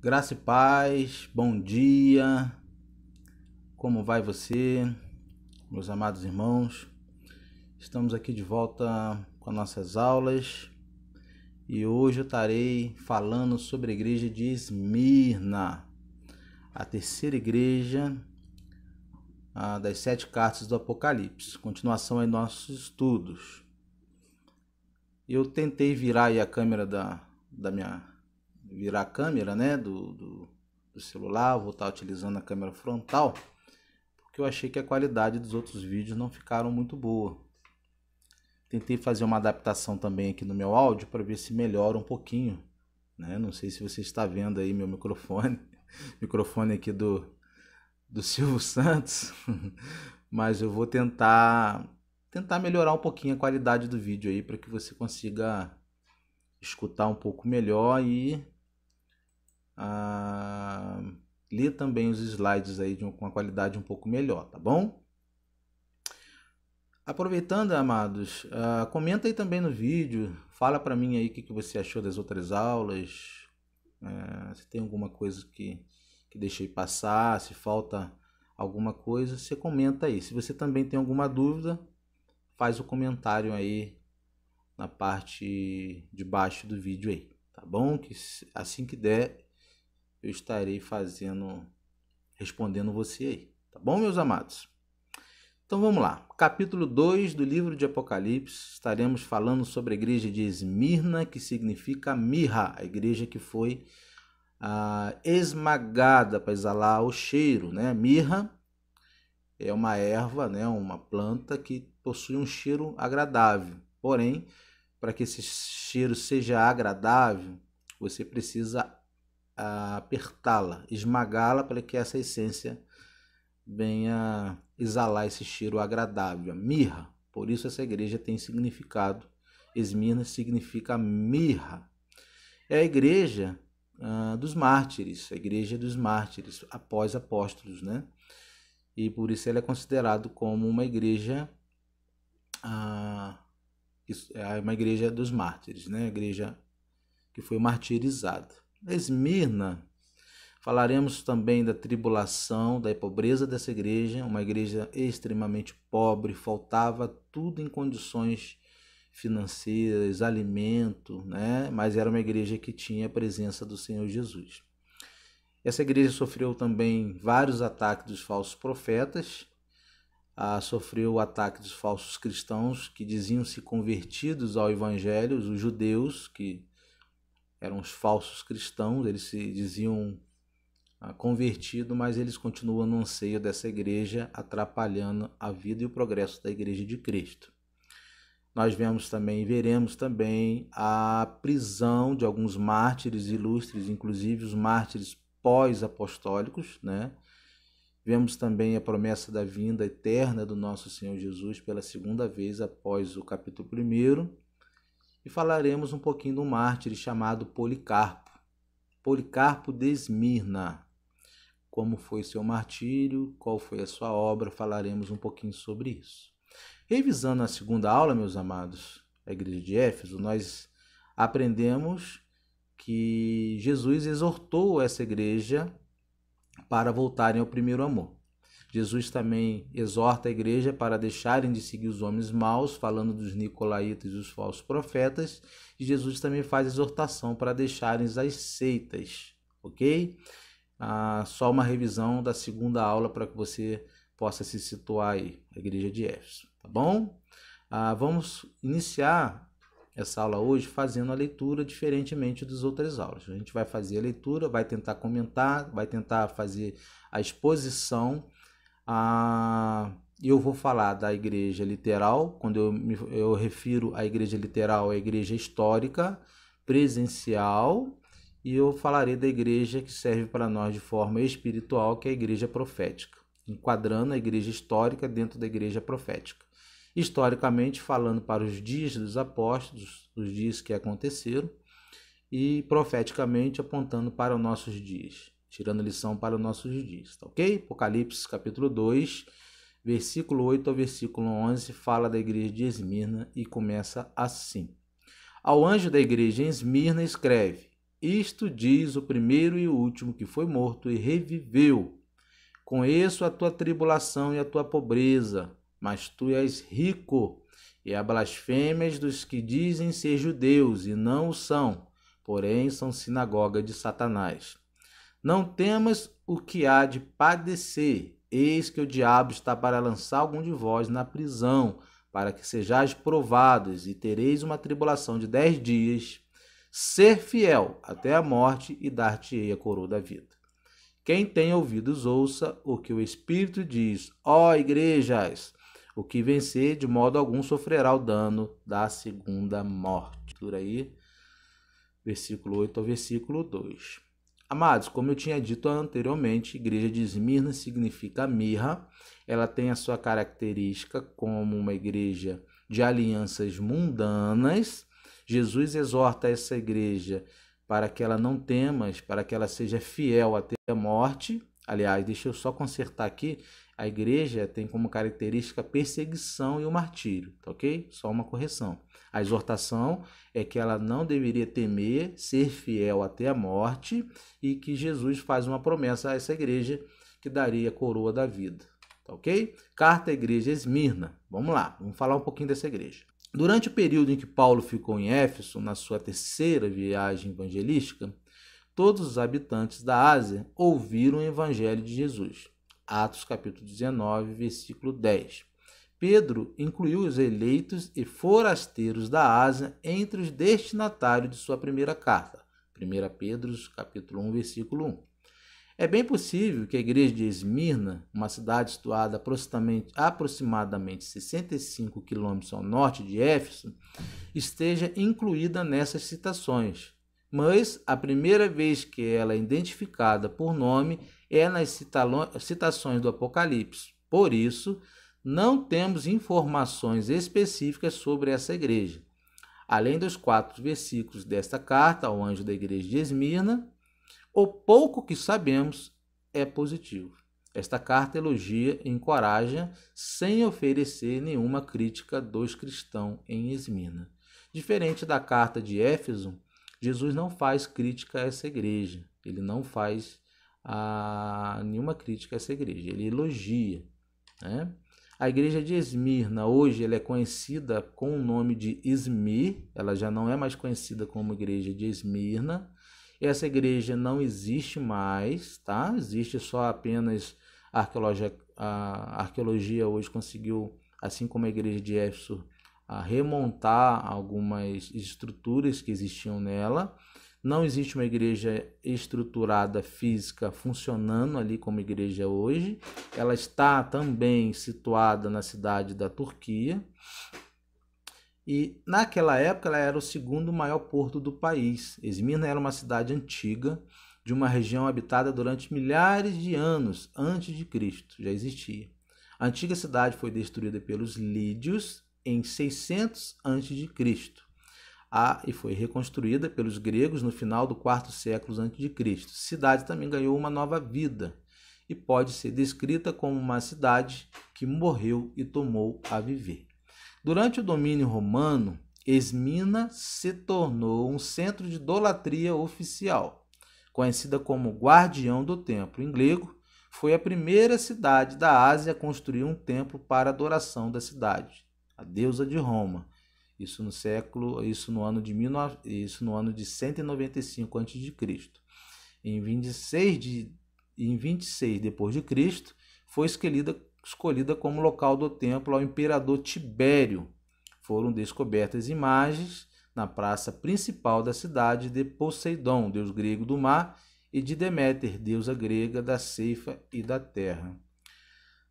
Graça e paz, bom dia, como vai você, meus amados irmãos? Estamos aqui de volta com as nossas aulas e hoje eu estarei falando sobre a igreja de Esmirna, a terceira igreja das 7 cartas do Apocalipse, continuação aí dos nossos estudos. Eu tentei virar aí a câmera virar a câmera, né, do celular, vou estar utilizando a câmera frontal, porque eu achei que a qualidade dos outros vídeos não ficaram muito boa. Tentei fazer uma adaptação também aqui no meu áudio para ver se melhora um pouquinho, né? Não sei se você está vendo aí meu microfone, microfone aqui do Silvio Santos, mas eu vou tentar melhorar um pouquinho a qualidade do vídeo aí para que você consiga escutar um pouco melhor e ler também os slides aí com uma qualidade um pouco melhor, tá bom? Aproveitando, amados, comenta aí também no vídeo, fala para mim aí o que você achou das outras aulas, se tem alguma coisa que deixei passar, se falta alguma coisa, você comenta aí. Se você também tem alguma dúvida, faz o comentário aí na parte de baixo do vídeo aí, tá bom? Que assim que der, eu estarei respondendo você aí, tá bom, meus amados? Então vamos lá, capítulo 2 do livro de Apocalipse, estaremos falando sobre a igreja de Esmirna, que significa mirra, a igreja que foi esmagada para exalar o cheiro, né? Mirra é uma erva, né? Uma planta que possui um cheiro agradável, porém, para que esse cheiro seja agradável, você precisa apertá-la, esmagá-la para que essa essência venha exalar esse cheiro agradável, a mirra. Por isso essa igreja tem significado. Esmirna significa mirra. É a igreja dos mártires, a igreja dos mártires após apóstolos, né? E por isso ela é considerada como uma igreja dos mártires, né? A igreja que foi martirizada. Esmirna, falaremos também da tribulação, da pobreza dessa igreja, uma igreja extremamente pobre, faltava tudo em condições financeiras, alimento, né? Mas era uma igreja que tinha a presença do Senhor Jesus. Essa igreja sofreu também vários ataques dos falsos profetas, sofreu o ataque dos falsos cristãos que diziam-se convertidos ao evangelho, os judeus, que eram os falsos cristãos, eles se diziam convertidos, mas eles continuam no anseio dessa igreja, atrapalhando a vida e o progresso da igreja de Cristo. Nós veremos também a prisão de alguns mártires ilustres, inclusive os mártires pós-apostólicos, né? Vemos também a promessa da vinda eterna do nosso Senhor Jesus pela segunda vez após o capítulo 1. E falaremos um pouquinho de um mártir chamado Policarpo. Policarpo de Esmirna. Como foi seu martírio, qual foi a sua obra, falaremos um pouquinho sobre isso. Revisando a segunda aula, meus amados, a igreja de Éfeso, nós aprendemos que Jesus exortou essa igreja para voltarem ao primeiro amor. Jesus também exorta a igreja para deixarem de seguir os homens maus, falando dos nicolaítas e dos falsos profetas, e Jesus também faz exortação para deixarem as seitas, ok? Só uma revisão da segunda aula para que você possa se situar aí, a igreja de Éfeso, tá bom? Vamos iniciar essa aula hoje fazendo a leitura diferentemente das outras aulas. A gente vai fazer a leitura, vai tentar comentar, vai tentar fazer a exposição. Eu vou falar da igreja literal, quando eu refiro à igreja literal, é a igreja histórica, presencial, e eu falarei da igreja que serve para nós de forma espiritual, que é a igreja profética, enquadrando a igreja histórica dentro da igreja profética. Historicamente falando para os dias dos apóstolos, os dias que aconteceram, e profeticamente apontando para os nossos dias, tirando lição para os nossos dias, tá ok? Apocalipse capítulo 2, versículo 8 ao versículo 11, fala da igreja de Esmirna e começa assim. Ao anjo da igreja em Esmirna escreve: Isto diz o primeiro e o último que foi morto e reviveu. Conheço a tua tribulação e a tua pobreza, mas tu és rico, e a blasfêmias dos que dizem ser judeus e não o são, porém são sinagoga de Satanás. Não temas o que há de padecer, eis que o diabo está para lançar algum de vós na prisão, para que sejais provados, e tereis uma tribulação de 10 dias. Ser fiel até a morte, e dar-te-ei a coroa da vida. Quem tem ouvidos, ouça o que o Espírito diz. Ó igrejas, o que vencer, de modo algum sofrerá o dano da segunda morte. Por aí, versículo 8 ao versículo 2. Amados, como eu tinha dito anteriormente, a igreja de Esmirna significa mirra. Ela tem a sua característica como uma igreja de alianças mundanas. Jesus exorta essa igreja para que ela não tema, para que ela seja fiel até a morte. Aliás, deixa eu só consertar aqui, a igreja tem como característica a perseguição e o martírio, tá ok? Só uma correção. A exortação é que ela não deveria temer, ser fiel até a morte, e que Jesus faz uma promessa a essa igreja que daria a coroa da vida, tá ok? Carta à igreja Esmirna. Vamos lá, vamos falar um pouquinho dessa igreja. Durante o período em que Paulo ficou em Éfeso, na sua terceira viagem evangelística, todos os habitantes da Ásia ouviram o evangelho de Jesus. Atos capítulo 19, versículo 10. Pedro incluiu os eleitos e forasteiros da Ásia entre os destinatários de sua primeira carta. 1 Pedro capítulo 1, versículo 1. É bem possível que a igreja de Esmirna, uma cidade situada aproximadamente 65 quilômetros ao norte de Éfeso, esteja incluída nessas citações. Mas a primeira vez que ela é identificada por nome é nas citações do Apocalipse. Por isso, não temos informações específicas sobre essa igreja. Além dos 4 versículos desta carta ao anjo da igreja de Esmirna, o pouco que sabemos é positivo. Esta carta elogia e encoraja sem oferecer nenhuma crítica dos cristãos em Esmirna. Diferente da carta de Éfeso, Jesus não faz crítica a essa igreja. Ele não faz nenhuma crítica a essa igreja. Ele elogia, né? A igreja de Esmirna, hoje, ela é conhecida com o nome de Izmir. Ela já não é mais conhecida como igreja de Esmirna. Essa igreja não existe mais, tá? Existe só apenas a arqueologia hoje conseguiu, assim como a igreja de Éfeso, remontar algumas estruturas que existiam nela. Não existe uma igreja estruturada física funcionando ali como igreja hoje. Ela está também situada na cidade da Turquia. E naquela época ela era o segundo maior porto do país. Esmirna era uma cidade antiga, de uma região habitada durante milhares de anos antes de Cristo, já existia. A antiga cidade foi destruída pelos lídios em 600 a.C. E foi reconstruída pelos gregos no final do 4º século a.C. A cidade também ganhou uma nova vida e pode ser descrita como uma cidade que morreu e tomou a viver. Durante o domínio romano, Esmirna se tornou um centro de idolatria oficial, conhecida como Guardião do Templo. Em grego, foi a primeira cidade da Ásia a construir um templo para a adoração da cidade, a deusa de Roma. Isso no ano de 195 a.C. Em 26 depois de Cristo, foi escolhida como local do templo ao imperador Tibério. Foram descobertas imagens na praça principal da cidade de Poseidon, deus grego do mar, e de Deméter, deusa grega da ceifa e da terra.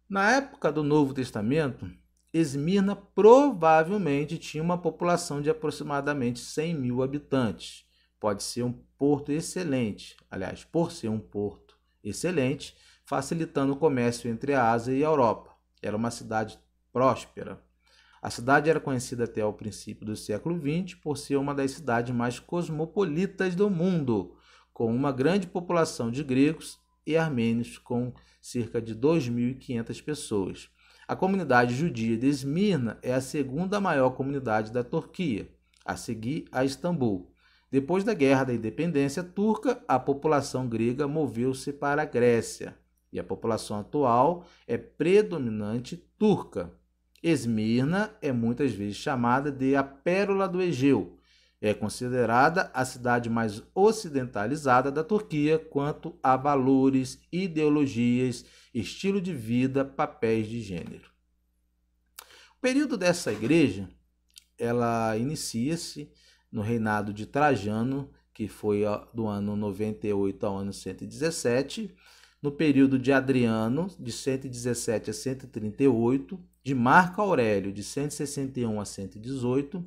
Na época do Novo Testamento, Esmirna provavelmente tinha uma população de aproximadamente 100 mil habitantes. Pode ser um porto excelente, aliás, por ser um porto excelente, facilitando o comércio entre a Ásia e a Europa. Era uma cidade próspera. A cidade era conhecida até o princípio do século XX por ser uma das cidades mais cosmopolitas do mundo, com uma grande população de gregos e armênios, com cerca de 2.500 pessoas. A comunidade judia de Esmirna é a segunda maior comunidade da Turquia, a seguir a Istambul. Depois da Guerra da Independência Turca, a população grega moveu-se para a Grécia e a população atual é predominante turca. Esmirna é muitas vezes chamada de a Pérola do Egeu. É considerada a cidade mais ocidentalizada da Turquia quanto a valores, ideologias, estilo de vida, papéis de gênero. O período dessa igreja, ela inicia-se no reinado de Trajano, que foi do ano 98 ao ano 117, no período de Adriano, de 117 a 138, de Marco Aurélio, de 161 a 118,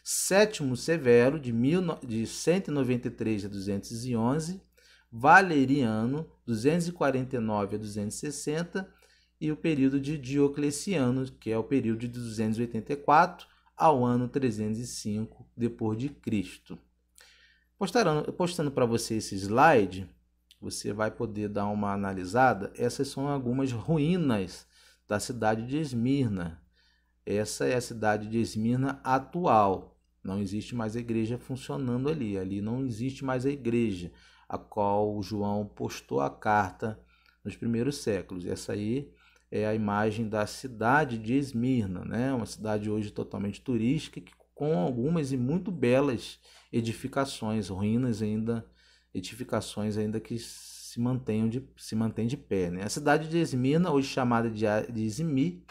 Sétimo Severo, de 193 a 211, Valeriano, 249 a 260, e o período de Diocleciano, que é o período de 284 ao ano 305 depois de Cristo. Postando para você esse slide, você vai poder dar uma analisada. Essas são algumas ruínas da cidade de Esmirna. Essa é a cidade de Esmirna atual. Não existe mais a igreja funcionando ali. Ali não existe mais a igreja a qual João postou a carta nos primeiros séculos. Essa aí é a imagem da cidade de Esmirna, né? Uma cidade hoje totalmente turística, com algumas e muito belas edificações, ruínas ainda, edificações ainda que se mantêm de pé, né? A cidade de Esmirna, hoje chamada de Izmir,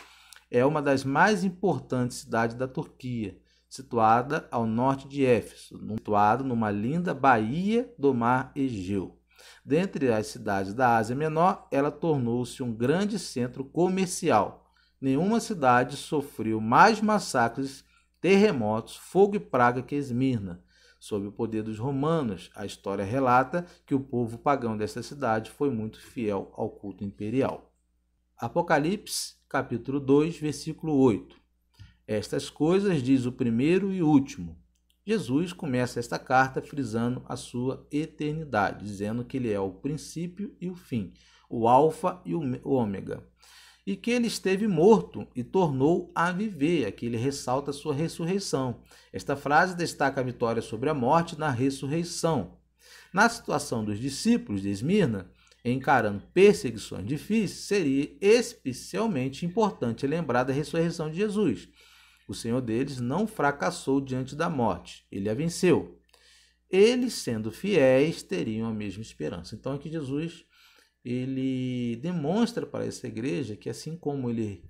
é uma das mais importantes cidades da Turquia, situada ao norte de Éfeso, situada numa linda baía do mar Egeu. Dentre as cidades da Ásia Menor, ela tornou-se um grande centro comercial. Nenhuma cidade sofreu mais massacres, terremotos, fogo e praga que Esmirna. Sob o poder dos romanos, a história relata que o povo pagão desta cidade foi muito fiel ao culto imperial. Apocalipse, capítulo 2, versículo 8. Estas coisas diz o primeiro e último. Jesus começa esta carta frisando a sua eternidade, dizendo que ele é o princípio e o fim, o alfa e o ômega, e que ele esteve morto e tornou a viver. Aqui ele ressalta a sua ressurreição. Esta frase destaca a vitória sobre a morte na ressurreição. Na situação dos discípulos de Esmirna, encarando perseguições difíceis, seria especialmente importante lembrar da ressurreição de Jesus. O Senhor deles não fracassou diante da morte, ele a venceu. Eles, sendo fiéis, teriam a mesma esperança. Então aqui Jesus ele demonstra para essa igreja que assim como ele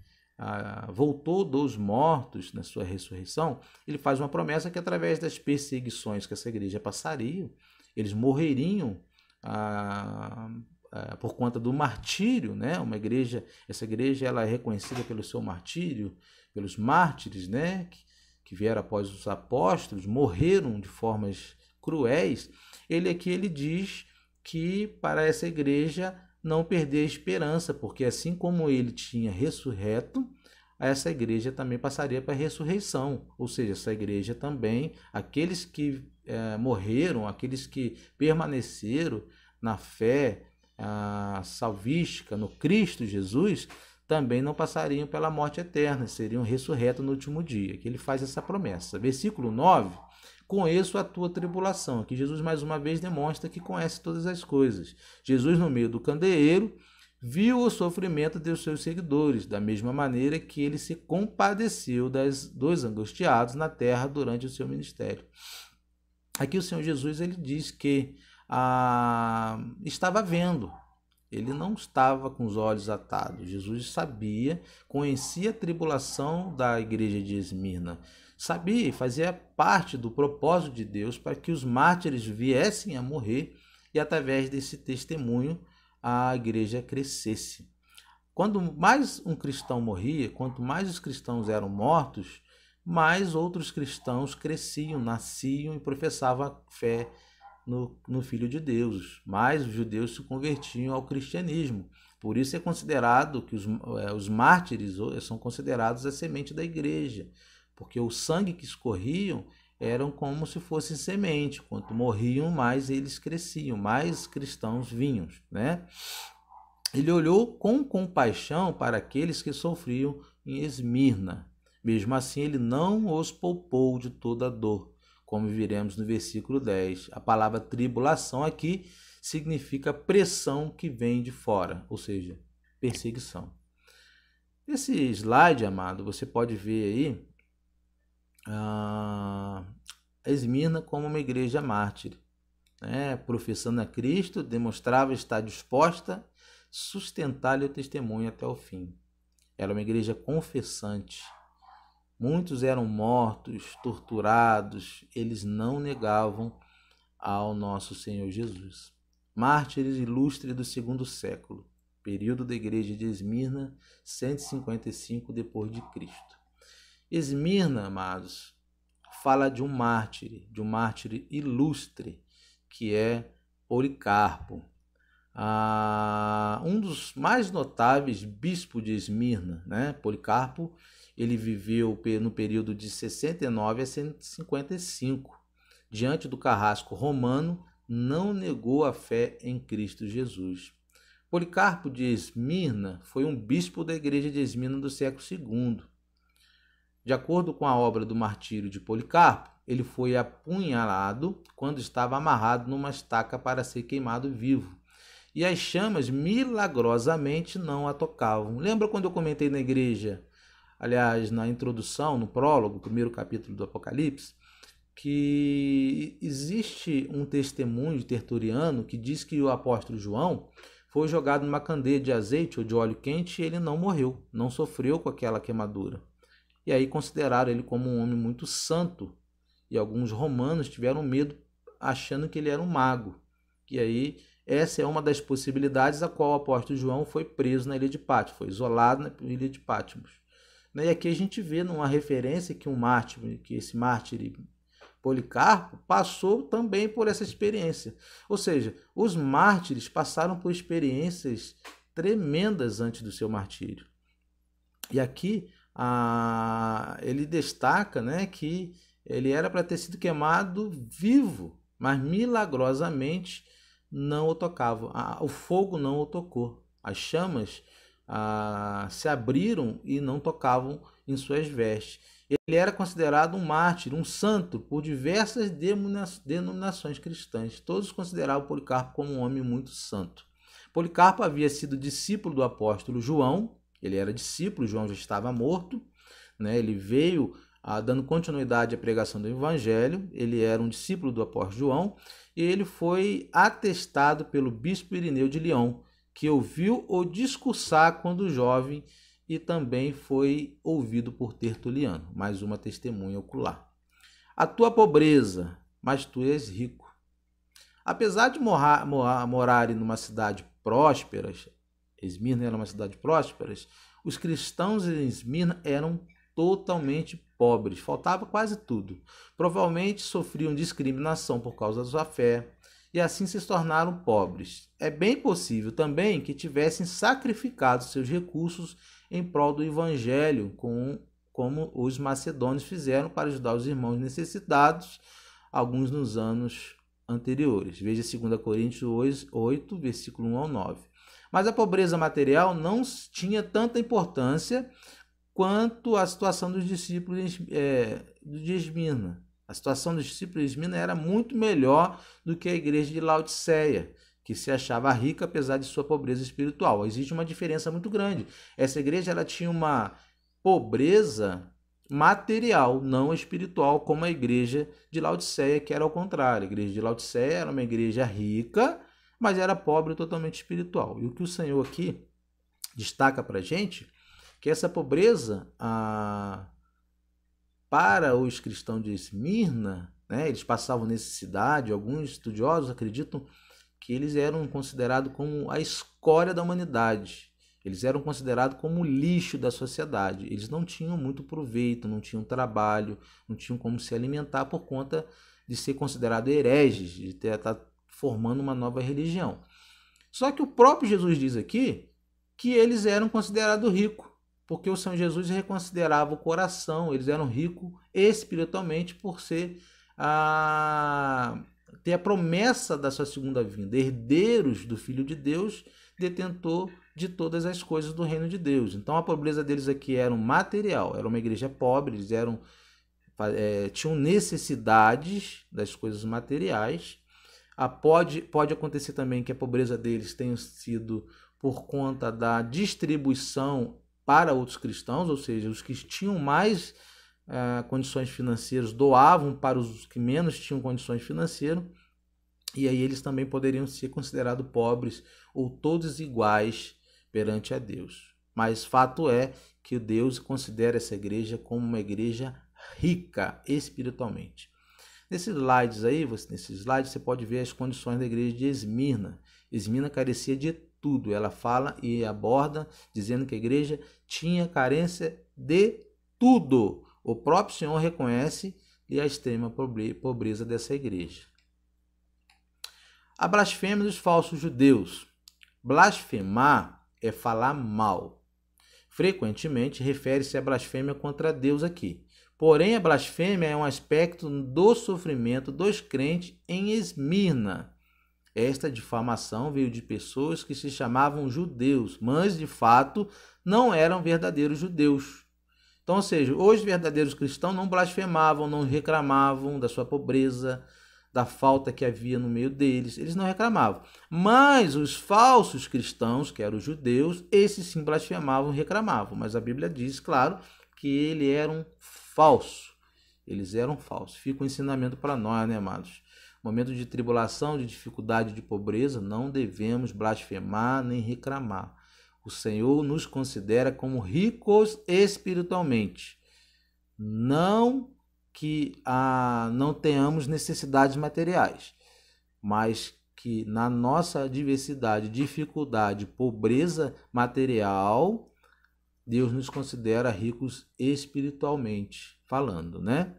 voltou dos mortos na sua ressurreição, ele faz uma promessa que através das perseguições que essa igreja passaria, eles morreriam por conta do martírio, né? Essa igreja ela é reconhecida pelo seu martírio, pelos mártires, né? Que vieram após os apóstolos, morreram de formas cruéis. Ele diz que para essa igreja não perder a esperança, porque assim como ele tinha ressurreto, essa igreja também passaria para a ressurreição, ou seja, essa igreja também, aqueles que morreram, aqueles que permaneceram na fé salvística no Cristo Jesus, também não passariam pela morte eterna, seriam ressurretos no último dia, que ele faz essa promessa. Versículo 9, conheço a tua tribulação. Aqui Jesus mais uma vez demonstra que conhece todas as coisas. Jesus no meio do candeeiro viu o sofrimento dos seus seguidores, da mesma maneira que ele se compadeceu dos angustiados na terra durante o seu ministério. Aqui o Senhor Jesus ele diz que estava vendo, ele não estava com os olhos atados. Jesus sabia, conhecia a tribulação da igreja de Esmirna, sabia e fazia parte do propósito de Deus para que os mártires viessem a morrer e através desse testemunho a igreja crescesse. Quando mais um cristão morria, quanto mais os cristãos eram mortos, mais outros cristãos cresciam, nasciam e professavam a fé no Filho de Deus. Mais os judeus se convertiam ao cristianismo. Por isso é considerado que os mártires são considerados a semente da igreja, porque o sangue que escorriam eram como se fosse semente. Quanto morriam, mais eles cresciam, mais cristãos vinham, né? Ele olhou com compaixão para aqueles que sofriam em Esmirna. Mesmo assim, ele não os poupou de toda a dor, como veremos no versículo 10. A palavra tribulação aqui significa pressão que vem de fora, ou seja, perseguição. Nesse slide, amado, você pode ver aí a Esmirna como uma igreja mártir, né? Professando a Cristo, demonstrava estar disposta a sustentar-lhe o testemunho até o fim. Era uma igreja confessante. Muitos eram mortos, torturados, eles não negavam ao nosso Senhor Jesus. Mártires ilustres do segundo século, período da igreja de Esmirna, 155 depois de Cristo. Esmirna, amados, fala de um mártir ilustre, que é Policarpo, um dos mais notáveis bispos de Esmirna, né? Policarpo, ele viveu no período de 69 a 155. Diante do carrasco romano, não negou a fé em Cristo Jesus. Policarpo de Esmirna foi um bispo da igreja de Esmirna do século II. De acordo com a obra do martírio de Policarpo, ele foi apunhalado quando estava amarrado numa estaca para ser queimado vivo. E as chamas milagrosamente não a tocavam. Lembra quando eu comentei na igreja, aliás, na introdução, no prólogo, primeiro capítulo do Apocalipse, que existe um testemunho de Tertuliano que diz que o apóstolo João foi jogado numa candeia de azeite ou de óleo quente e ele não morreu, não sofreu com aquela queimadura. E aí consideraram ele como um homem muito santo. E alguns romanos tiveram medo, achando que ele era um mago. E aí, essa é uma das possibilidades a qual o apóstolo João foi preso na ilha de Patmos, foi isolado na ilha de Patmos. E aqui a gente vê numa referência que esse mártir Policarpo passou também por essa experiência. Ou seja, os mártires passaram por experiências tremendas antes do seu martírio. E aqui ele destaca, né, que ele era para ter sido queimado vivo, mas milagrosamente não o tocava. O fogo não o tocou. As chamas se abriram e não tocavam em suas vestes. Ele era considerado um mártir, um santo, por diversas denominações cristãs. Todos consideravam Policarpo como um homem muito santo. Policarpo havia sido discípulo do apóstolo João. Ele era discípulo, João já estava morto, né? Ele veio dando continuidade à pregação do evangelho. Ele era um discípulo do apóstolo João e ele foi atestado pelo bispo Irineu de Lyon, que ouviu-o discursar quando jovem e também foi ouvido por Tertuliano, mais uma testemunha ocular. A tua pobreza, mas tu és rico. Apesar de morarem numa cidade próspera, Esmirna era uma cidade próspera, os cristãos em Esmirna eram totalmente pobres, faltava quase tudo. Provavelmente sofriam discriminação por causa da sua fé e assim se tornaram pobres. É bem possível também que tivessem sacrificado seus recursos em prol do evangelho, como os macedônios fizeram para ajudar os irmãos necessitados, alguns nos anos anteriores. Veja 2 Coríntios 8, versículo 1 ao 9. Mas a pobreza material não tinha tanta importância quanto a situação dos discípulos de Esmirna. A situação dos discípulos de Esmirna era muito melhor do que a igreja de Laodiceia, que se achava rica apesar de sua pobreza espiritual. Existe uma diferença muito grande. Essa igreja ela tinha uma pobreza material, não espiritual, como a igreja de Laodiceia, que era ao contrário. A igreja de Laodiceia era uma igreja rica, mas era pobre e totalmente espiritual. E o que o Senhor aqui destaca para a gente, que essa pobreza, para os cristãos de Esmirna, né, eles passavam necessidade. Alguns estudiosos acreditam que eles eram considerados como a escória da humanidade. Eles eram considerados como o lixo da sociedade. Eles não tinham muito proveito, não tinham trabalho, não tinham como se alimentar por conta de ser considerados hereges, de estar formando uma nova religião. Só que o próprio Jesus diz aqui que eles eram considerados ricos, porque o Senhor Jesus reconsiderava o coração. Eles eram ricos espiritualmente por ter a promessa da sua segunda vinda, herdeiros do Filho de Deus, detentor de todas as coisas do reino de Deus. Então a pobreza deles aqui era um material, era uma igreja pobre, eles eram tinham necessidades das coisas materiais. Pode acontecer também que a pobreza deles tenha sido por conta da distribuição para outros cristãos, ou seja, os que tinham mais condições financeiras doavam para os que menos tinham condições financeiras, e aí eles também poderiam ser considerados pobres ou todos iguais perante a Deus. Mas fato é que Deus considera essa igreja como uma igreja rica espiritualmente. Nesse slide você pode ver as condições da igreja de Esmirna. Esmirna carecia de tudo. Ela fala e aborda dizendo que a igreja tinha carência de tudo. O próprio Senhor reconhece a extrema pobreza dessa igreja. A blasfêmia dos falsos judeus. Blasfemar é falar mal. Frequentemente refere-se à blasfêmia contra Deus aqui. Porém, a blasfêmia é um aspecto do sofrimento dos crentes em Esmirna. Esta difamação veio de pessoas que se chamavam judeus, mas de fato não eram verdadeiros judeus. Então, ou seja, os verdadeiros cristãos não blasfemavam, não reclamavam da sua pobreza, da falta que havia no meio deles, eles não reclamavam. Mas os falsos cristãos, que eram os judeus, esses sim blasfemavam e reclamavam. Mas a Bíblia diz, claro, que eles eram falsos. Eles eram falsos. Fica um ensinamento para nós, né, amados? Momento de tribulação, de dificuldade, de pobreza, não devemos blasfemar nem reclamar. O Senhor nos considera como ricos espiritualmente. Não que não tenhamos necessidades materiais, mas que na nossa adversidade, dificuldade, pobreza material, Deus nos considera ricos espiritualmente falando, né?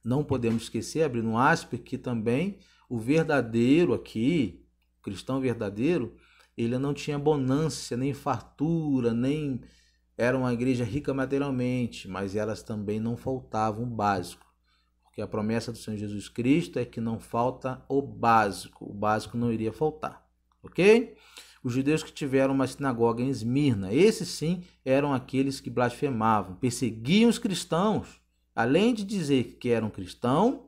Não podemos esquecer, abrindo um aspas, que também o verdadeiro aqui, o cristão verdadeiro, ele não tinha bonância, nem fartura, nem era uma igreja rica materialmente, mas elas também não faltavam o básico. Porque a promessa do Senhor Jesus Cristo é que não falta o básico não iria faltar, ok? Os judeus que tiveram uma sinagoga em Esmirna, esses sim eram aqueles que blasfemavam, perseguiam os cristãos. Além de dizer que eram cristãos,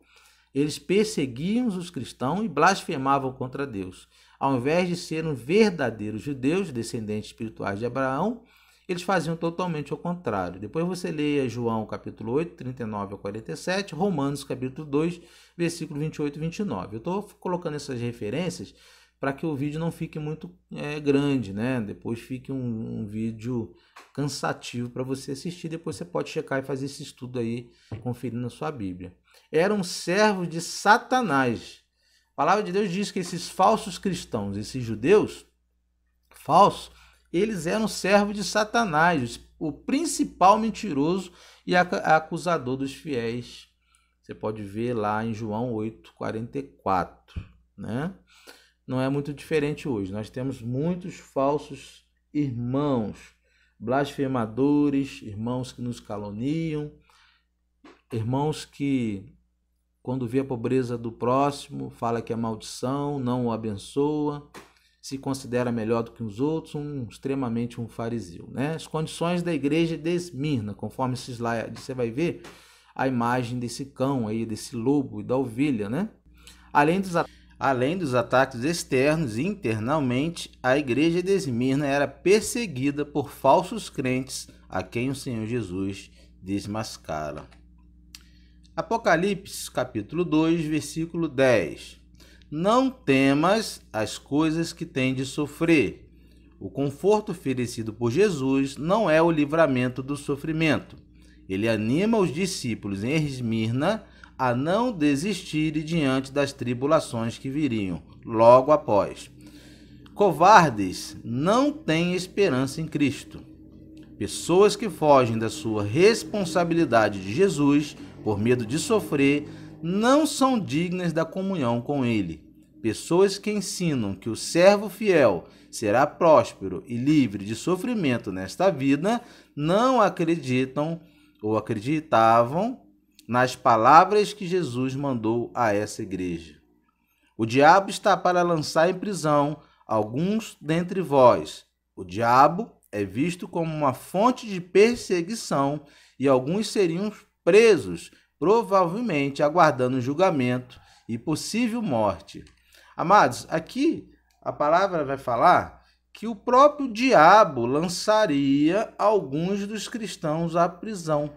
eles perseguiam os cristãos e blasfemavam contra Deus. Ao invés de serem verdadeiros judeus, descendentes espirituais de Abraão, eles faziam totalmente o contrário. Depois você leia João capítulo 8, 39 a 47, Romanos capítulo 2, versículo 28 e 29. Eu estou colocando essas referências para que o vídeo não fique muito grande, né? Depois fique um vídeo cansativo para você assistir. Depois você pode checar e fazer esse estudo aí, conferindo na sua Bíblia. Eram servos de Satanás. A palavra de Deus diz que esses falsos cristãos, esses judeus falsos, eles eram servos de Satanás, o principal mentiroso e acusador dos fiéis. Você pode ver lá em João 8, 44, né? Não é muito diferente hoje. Nós temos muitos falsos irmãos, blasfemadores, irmãos que nos caluniam, irmãos que, quando vê a pobreza do próximo, fala que é maldição, não o abençoa, se considera melhor do que os outros, extremamente um fariseu, né? As condições da igreja de Esmirna, conforme esse slide, você vai ver a imagem desse cão aí, desse lobo e da ovelha, né? Além dos ataques externos e internamente, a igreja de Esmirna era perseguida por falsos crentes a quem o Senhor Jesus desmascara. Apocalipse, capítulo 2, versículo 10. Não temas as coisas que tem de sofrer. O conforto oferecido por Jesus não é o livramento do sofrimento. Ele anima os discípulos em Esmirna a não desistirem diante das tribulações que viriam logo após. Covardes não têm esperança em Cristo. Pessoas que fogem da sua responsabilidade de Jesus por medo de sofrer não são dignas da comunhão com Ele. Pessoas que ensinam que o servo fiel será próspero e livre de sofrimento nesta vida não acreditam ou acreditavam nas palavras que Jesus mandou a essa igreja. O diabo está para lançar em prisão alguns dentre vós. O diabo é visto como uma fonte de perseguição e alguns seriam presos, provavelmente aguardando julgamento e possível morte. Amados, aqui a palavra vai falar que o próprio diabo lançaria alguns dos cristãos à prisão.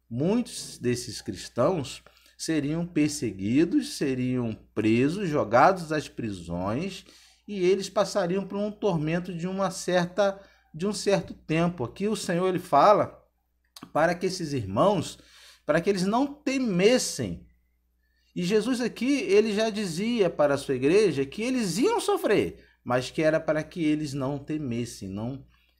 Muitos desses cristãos seriam perseguidos, seriam presos, jogados às prisões, e eles passariam por um tormento de um certo tempo. Aqui o Senhor ele fala para que esses irmãos, para que eles não temessem. E Jesus aqui, ele já dizia para a sua igreja que eles iam sofrer, mas que era para que eles não temessem,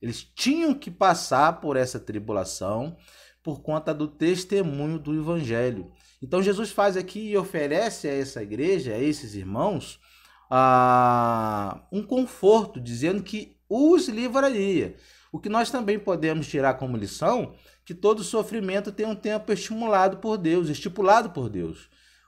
eles tinham que passar por essa tribulação por conta do testemunho do evangelho. Então Jesus faz aqui e oferece a essa igreja, a esses irmãos, um conforto, dizendo que os livraria. O que nós também podemos tirar como lição, que todo sofrimento tem um tempo estipulado por Deus.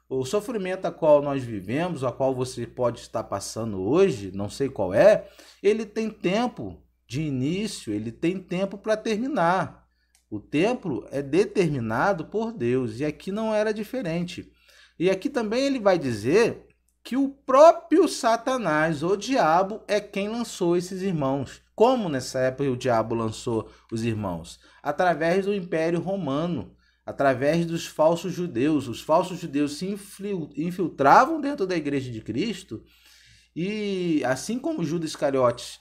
O sofrimento a qual nós vivemos, a qual você pode estar passando hoje, não sei qual é, ele tem tempo de início, ele tem tempo para terminar. O tempo é determinado por Deus, e aqui não era diferente. E aqui também ele vai dizer que o próprio Satanás, o diabo, é quem lançou esses irmãos. Como nessa época o diabo lançou os irmãos? Através do Império Romano, através dos falsos judeus. Os falsos judeus se infiltravam dentro da Igreja de Cristo, e assim como Judas Iscariotes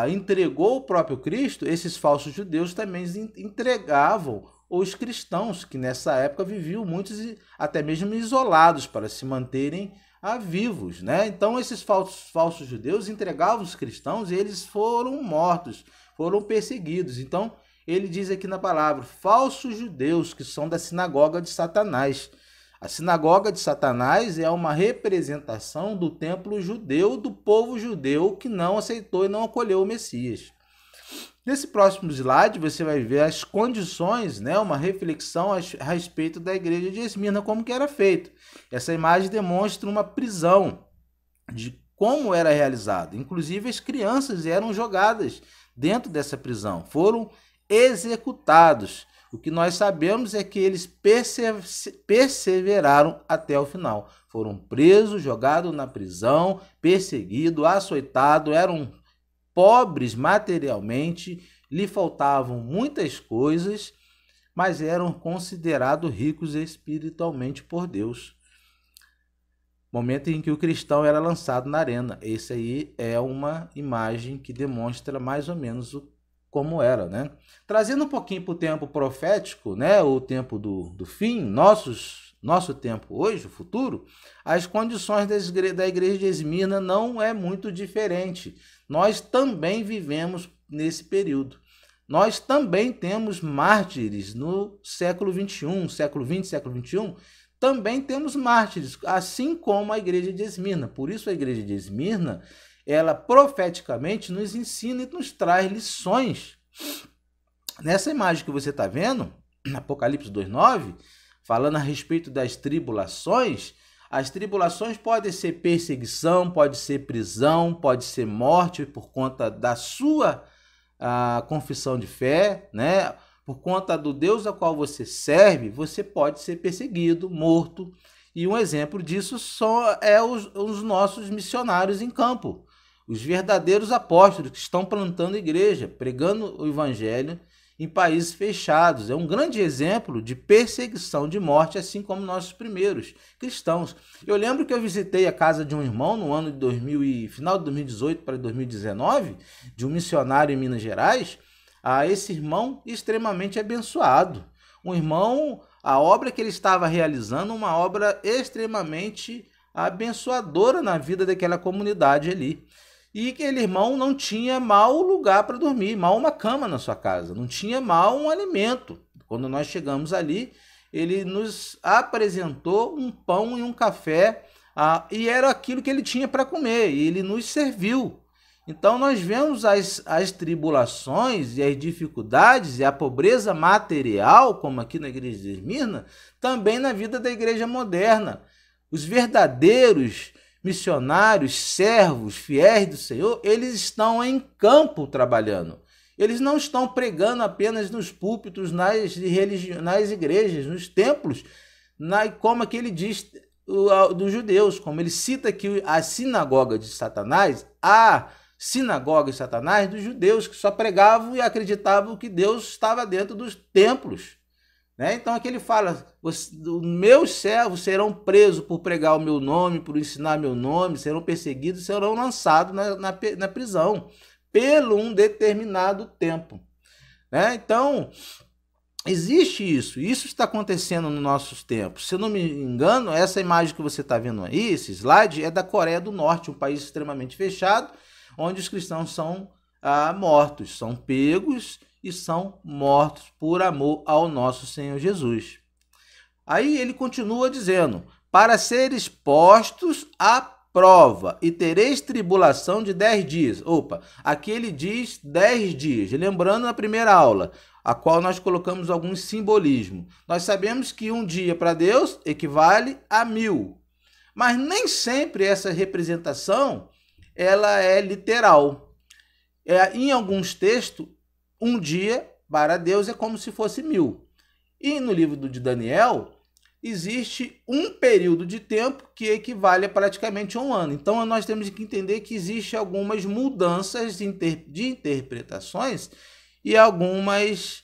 entregou o próprio Cristo, esses falsos judeus também entregavam os cristãos, que nessa época viviam muitos até mesmo isolados para se manterem vivos, né? Então esses falsos judeus entregavam os cristãos e eles foram mortos, foram perseguidos. Então ele diz aqui na palavra, falsos judeus, que são da sinagoga de Satanás. A sinagoga de Satanás é uma representação do templo judeu, do povo judeu que não aceitou e não acolheu o Messias. Nesse próximo slide você vai ver as condições, né, uma reflexão a respeito da igreja de Esmirna, como que era feito. Essa imagem demonstra uma prisão, de como era realizado. Inclusive as crianças eram jogadas dentro dessa prisão, foram executados. O que nós sabemos é que eles perseveraram até o final. Foram presos, jogados na prisão, perseguidos, açoitados, eram pobres materialmente, lhe faltavam muitas coisas, mas eram considerados ricos espiritualmente por Deus. Momento em que o cristão era lançado na arena. Esse aí é uma imagem que demonstra mais ou menos como era, né? Trazendo um pouquinho para o tempo profético, né? O tempo do fim, nosso tempo hoje, o futuro, as condições da igreja de Esmirna não é muito diferente. Nós também vivemos nesse período. Nós também temos mártires no século XXI, século XX, século XXI, também temos mártires, assim como a igreja de Esmirna. Por isso a igreja de Esmirna, ela profeticamente nos ensina e nos traz lições. Nessa imagem que você está vendo, Apocalipse 2:9, falando a respeito das tribulações, as tribulações podem ser perseguição, pode ser prisão, pode ser morte por conta da sua confissão de fé, né? Por conta do Deus a qual você serve, você pode ser perseguido, morto. E um exemplo disso é os nossos missionários em campo. Os verdadeiros apóstolos que estão plantando igreja, pregando o evangelho em países fechados. É um grande exemplo de perseguição, de morte, assim como nossos primeiros cristãos. Eu lembro que eu visitei a casa de um irmão no ano de final de 2018 para 2019, de um missionário em Minas Gerais. Esse irmão extremamente abençoado. Um irmão, a obra que ele estava realizando, uma obra extremamente abençoadora na vida daquela comunidade ali. E aquele irmão não tinha mal lugar para dormir, mal uma cama na sua casa, não tinha mal um alimento. Quando nós chegamos ali, ele nos apresentou um pão e um café, e era aquilo que ele tinha para comer, e ele nos serviu. Então nós vemos as tribulações e as dificuldades e a pobreza material, como aqui na igreja de Esmirna, também na vida da igreja moderna. Os verdadeiros missionários, servos, fiéis do Senhor, eles estão em campo trabalhando. Eles não estão pregando apenas nos púlpitos, nas igrejas, nos templos, como aqui ele diz dos judeus, como ele cita aqui a sinagoga de Satanás, a sinagoga de Satanás dos judeus, que só pregavam e acreditavam que Deus estava dentro dos templos. Né? Então aqui ele fala, meus servos serão presos por pregar o meu nome, por ensinar meu nome, serão perseguidos, serão lançados na prisão, pelo um determinado tempo. Né? Então, existe isso está acontecendo nos nossos tempos. Se eu não me engano, essa imagem que você está vendo aí, esse slide, é da Coreia do Norte, um país extremamente fechado, onde os cristãos são mortos, são pegos e são mortos por amor ao nosso Senhor Jesus. Aí ele continua dizendo, para seres postos à prova e tereis tribulação de 10 dias. Opa, aqui ele diz 10 dias, lembrando na primeira aula, a qual nós colocamos alguns simbolismos. Nós sabemos que um dia para Deus equivale a 1000, mas nem sempre essa representação ela é literal. Em alguns textos, um dia para Deus é como se fosse 1000. E no livro de Daniel, existe um período de tempo que equivale a praticamente um ano. Então, nós temos que entender que existem algumas mudanças de interpretações e alguns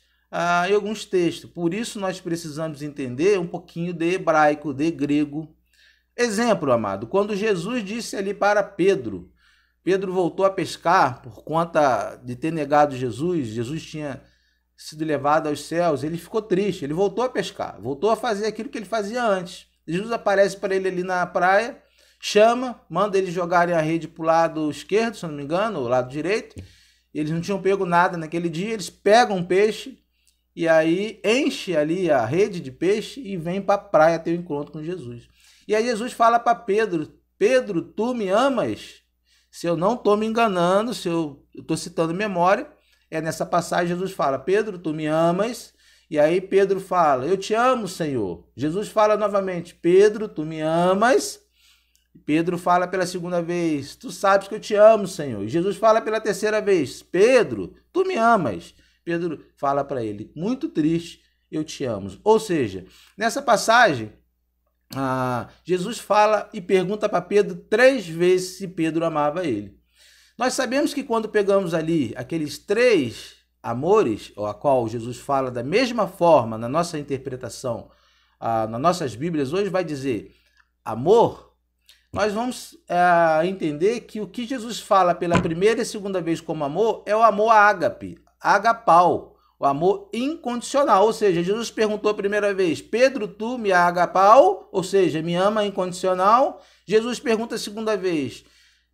textos. Por isso, nós precisamos entender um pouquinho de hebraico, de grego. Exemplo, amado, quando Jesus disse ali para Pedro voltou a pescar por conta de ter negado Jesus, Jesus tinha sido levado aos céus, ele ficou triste, ele voltou a pescar, voltou a fazer aquilo que ele fazia antes. Jesus aparece para ele ali na praia, chama, manda eles jogarem a rede para o lado esquerdo, se não me engano, ou lado direito. Eles não tinham pego nada naquele dia, eles pegam um peixe e aí enche ali a rede de peixe e vem para a praia ter um encontro com Jesus. E aí Jesus fala para Pedro, Pedro, tu me amas? Se eu não estou me enganando, se eu estou citando memória, nessa passagem Jesus fala, Pedro, tu me amas? E aí Pedro fala, eu te amo, Senhor. Jesus fala novamente, Pedro, tu me amas? Pedro fala pela segunda vez, tu sabes que eu te amo, Senhor. E Jesus fala pela terceira vez, Pedro, tu me amas? Pedro fala para ele, muito triste, eu te amo. Ou seja, nessa passagem, Jesus fala e pergunta para Pedro 3 vezes se Pedro amava ele. Nós sabemos que quando pegamos ali aqueles 3 amores, a qual Jesus fala da mesma forma na nossa interpretação, nas nossas Bíblias, hoje vai dizer amor, nós vamos entender que o que Jesus fala pela primeira e segunda vez como amor é o amor ágape, agapau, o amor incondicional, ou seja, Jesus perguntou a primeira vez, Pedro, tu me agapau, ou seja, me ama incondicional. Jesus pergunta a segunda vez,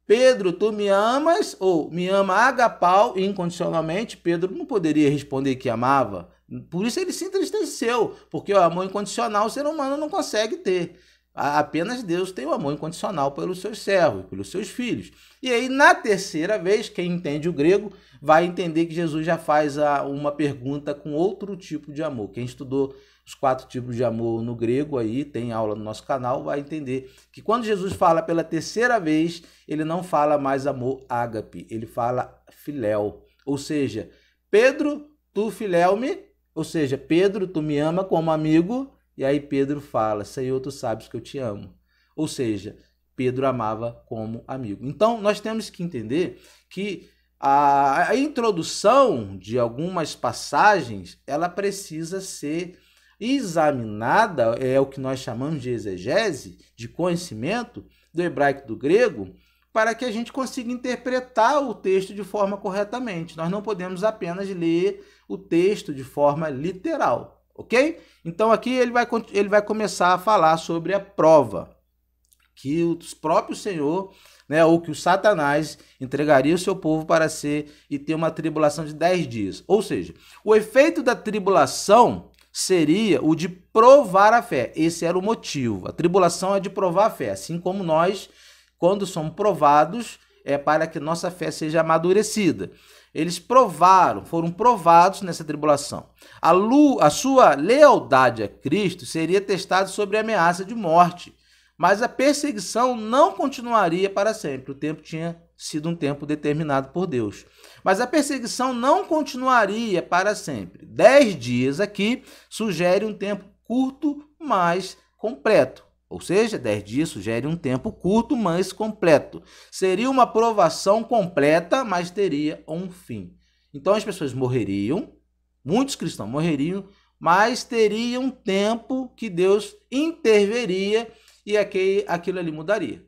Pedro, tu me amas, ou me ama agapau incondicionalmente. Pedro não poderia responder que amava, por isso ele se entristeceu, porque o amor incondicional o ser humano não consegue ter. Apenas Deus tem o amor incondicional pelos seus servos, pelos seus filhos. E aí, na terceira vez, quem entende o grego vai entender que Jesus já faz uma pergunta com outro tipo de amor. Quem estudou os 4 tipos de amor no grego, aí tem aula no nosso canal, vai entender que quando Jesus fala pela terceira vez, ele não fala mais amor ágape, ele fala filéu. Ou seja, Pedro, tu filéu-me, ou seja, Pedro, tu me ama como amigo. E aí Pedro fala, Senhor, tu sabes que eu te amo. Ou seja, Pedro amava como amigo. Então, nós temos que entender que a introdução de algumas passagens, ela precisa ser examinada, é o que nós chamamos de exegese, de conhecimento do hebraico e do grego, para que a gente consiga interpretar o texto de forma corretamente. Nós não podemos apenas ler o texto de forma literal. Ok? Então aqui ele vai começar a falar sobre a prova que o próprio Senhor, ou que o Satanás entregaria o seu povo para ser e ter uma tribulação de 10 dias. Ou seja, o efeito da tribulação seria o de provar a fé. Esse era o motivo. A tribulação é de provar a fé, assim como nós, quando somos provados, é para que nossa fé seja amadurecida. Eles foram provados nessa tribulação. A sua lealdade a Cristo seria testada sobre a ameaça de morte, mas a perseguição não continuaria para sempre. O tempo tinha sido um tempo determinado por Deus. Mas a perseguição não continuaria para sempre. 10 dias aqui sugere um tempo curto, mas completo. Ou seja, 10 dias sugere um tempo curto, mas completo. Seria uma provação completa, mas teria um fim. Então as pessoas morreriam, muitos cristãos morreriam, mas teria um tempo que Deus interveria e aquilo ali mudaria.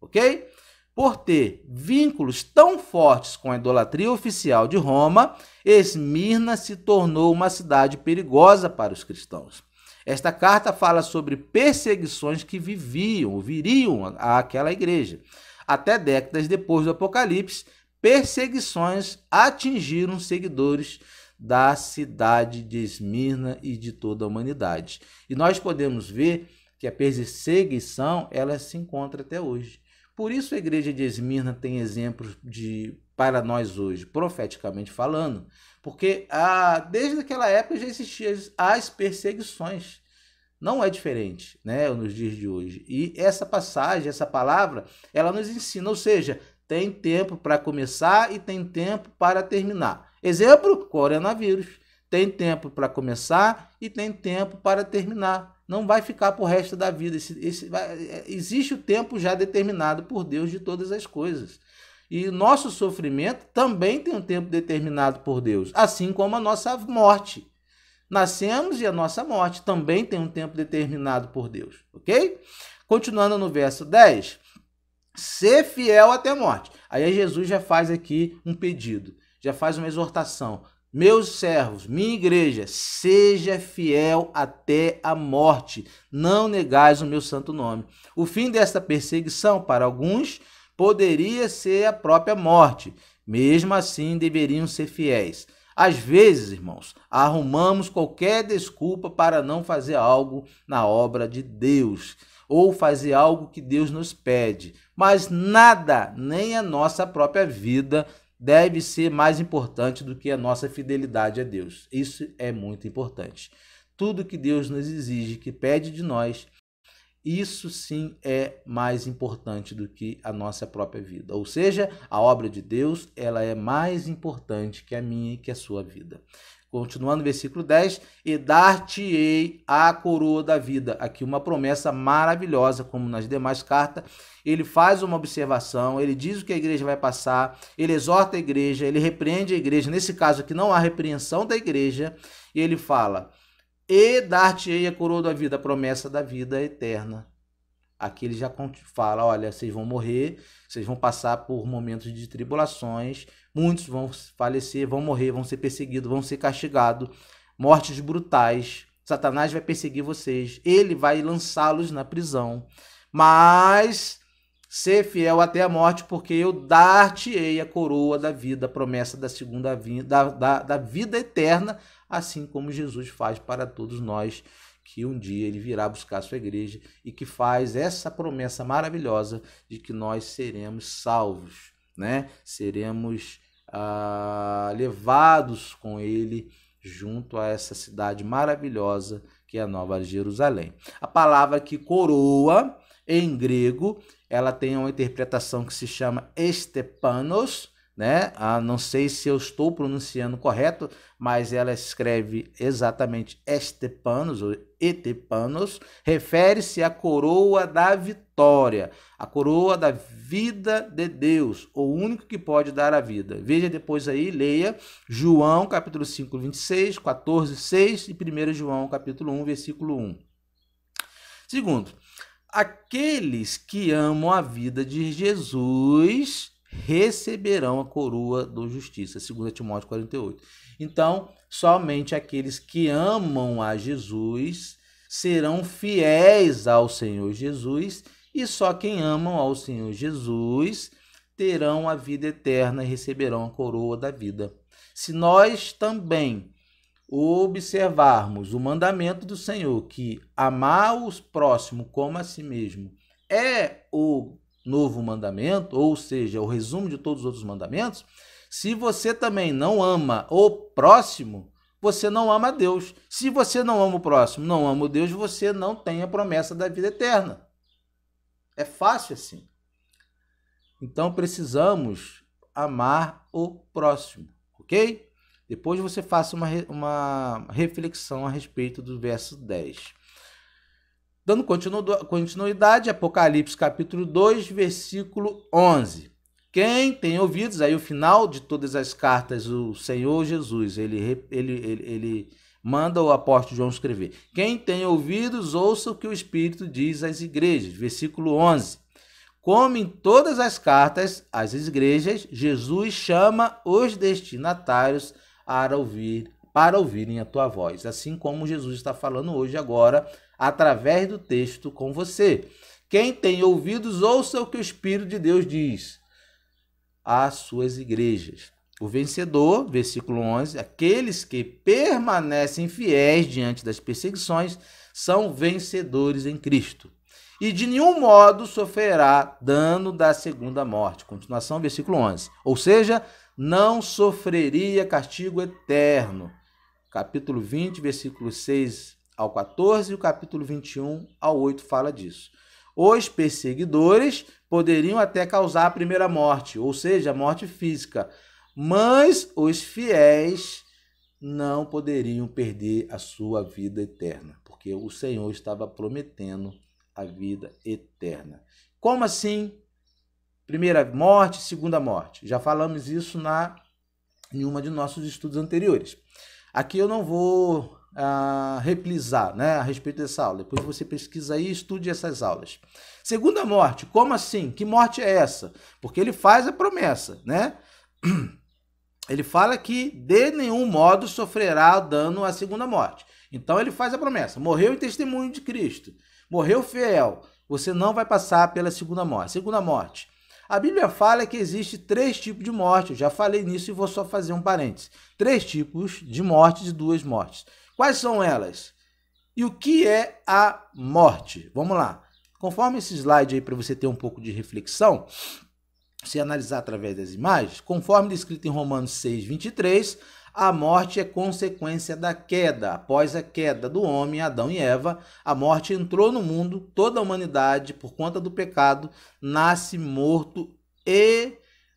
Ok? Por ter vínculos tão fortes com a idolatria oficial de Roma, Esmirna se tornou uma cidade perigosa para os cristãos. Esta carta fala sobre perseguições que viriam àquela igreja. Até décadas depois do Apocalipse, perseguições atingiram seguidores da cidade de Esmirna e de toda a humanidade. E nós podemos ver que a perseguição ela se encontra até hoje. Por isso a igreja de Esmirna tem exemplos para nós hoje, profeticamente falando, porque desde aquela época já existiam as perseguições. Não é diferente, né, nos dias de hoje. E essa passagem, essa palavra, ela nos ensina, ou seja, tem tempo para começar e tem tempo para terminar. Exemplo, coronavírus. Tem tempo para começar e tem tempo para terminar. Não vai ficar para o resto da vida. Existe o tempo já determinado por Deus de todas as coisas. E nosso sofrimento também tem um tempo determinado por Deus, assim como a nossa morte. Nascemos e a nossa morte também tem um tempo determinado por Deus, ok? Continuando no verso 10, ser fiel até a morte. Aí Jesus já faz aqui um pedido, já faz uma exortação. Meus servos, minha igreja, seja fiel até a morte, não negais o meu santo nome. O fim desta perseguição, para alguns, poderia ser a própria morte. Mesmo assim, deveriam ser fiéis. Às vezes, irmãos, arrumamos qualquer desculpa para não fazer algo na obra de Deus, ou fazer algo que Deus nos pede. Mas nada, nem a nossa própria vida, deve ser mais importante do que a nossa fidelidade a Deus. Isso é muito importante. Tudo que Deus nos exige, que pede de nós, isso sim é mais importante do que a nossa própria vida. Ou seja, a obra de Deus, ela é mais importante que a minha e que a sua vida. Continuando no versículo 10, e dar-te-ei a coroa da vida. Aqui uma promessa maravilhosa, como nas demais cartas. Ele faz uma observação, ele diz o que a igreja vai passar, ele exorta a igreja, ele repreende a igreja. Nesse caso aqui não há repreensão da igreja. E ele fala, e dar-te-ei a coroa da vida, a promessa da vida eterna. Aqui ele já fala, olha, vocês vão morrer, vocês vão passar por momentos de tribulações, muitos vão falecer, vão morrer, vão ser perseguidos, vão ser castigados, mortes brutais. Satanás vai perseguir vocês, ele vai lançá-los na prisão, mas ser fiel até a morte, porque eu dar-te-ei a coroa da vida, a promessa da segunda vinda, da vida eterna, assim como Jesus faz para todos nós, que um dia ele virá buscar a sua igreja e que faz essa promessa maravilhosa de que nós seremos salvos, né? Seremos levados com ele junto a essa cidade maravilhosa que é a Nova Jerusalém. A palavra que coroa, em grego, ela tem uma interpretação que se chama estepanos, né? Não sei se eu estou pronunciando correto, mas ela escreve exatamente estepanos ou etepanos, refere-se à coroa da vitória, a coroa da vida de Deus, o único que pode dar a vida. Veja depois aí, leia João capítulo 5, 26, 14, 6 e 1 João capítulo 1, versículo 1. Segundo, aqueles que amam a vida de Jesus receberão a coroa da justiça, 2 Timóteo 48. Então, somente aqueles que amam a Jesus serão fiéis ao Senhor Jesus, e só quem amam ao Senhor Jesus terão a vida eterna e receberão a coroa da vida. Se nós também observarmos o mandamento do Senhor, que amar os próximos como a si mesmo é o novo mandamento, ou seja, o resumo de todos os outros mandamentos, se você também não ama o próximo, você não ama Deus. Se você não ama o próximo, não ama o Deus, você não tem a promessa da vida eterna. É fácil assim. Então precisamos amar o próximo, ok? Depois você faça uma reflexão a respeito do verso 10. Dando continuidade, Apocalipse capítulo 2, versículo 11. Quem tem ouvidos, aí o final de todas as cartas, o Senhor Jesus, ele manda o apóstolo João escrever. Quem tem ouvidos, ouça o que o Espírito diz às igrejas. Versículo 11. Como em todas as cartas às igrejas, Jesus chama os destinatários para ouvirem a tua voz. Assim como Jesus está falando hoje agora, através do texto com você. Quem tem ouvidos, ouça o que o Espírito de Deus diz às suas igrejas. O vencedor, versículo 11, aqueles que permanecem fiéis diante das perseguições são vencedores em Cristo. E de nenhum modo sofrerá dano da segunda morte. Continuação, versículo 11. Ou seja, não sofreria castigo eterno. Capítulo 20, versículos 6 ao 14 e o capítulo 21 ao 8 fala disso. Os perseguidores poderiam até causar a primeira morte, ou seja, a morte física, mas os fiéis não poderiam perder a sua vida eterna, porque o Senhor estava prometendo a vida eterna. Como assim? Primeira morte, segunda morte. Já falamos isso em uma de nossos estudos anteriores. Aqui eu não vou reprisar, né, a respeito dessa aula. Depois você pesquisa aí e estude essas aulas. Segunda morte, como assim? Que morte é essa? Porque ele faz a promessa, né? Ele fala que de nenhum modo sofrerá dano à segunda morte. Então ele faz a promessa. Morreu em testemunho de Cristo. Morreu fiel. Você não vai passar pela segunda morte. Segunda morte. A Bíblia fala que existe 3 tipos de morte. Eu já falei nisso e vou só fazer um parênteses. 3 tipos de morte e 2 mortes. Quais são elas? E o que é a morte? Vamos lá. Conforme esse slide aí para você ter um pouco de reflexão, se analisar através das imagens, conforme descrito em Romanos 6, 23, a morte é consequência da queda. Após a queda do homem, Adão e Eva, a morte entrou no mundo, toda a humanidade, por conta do pecado, nasce morto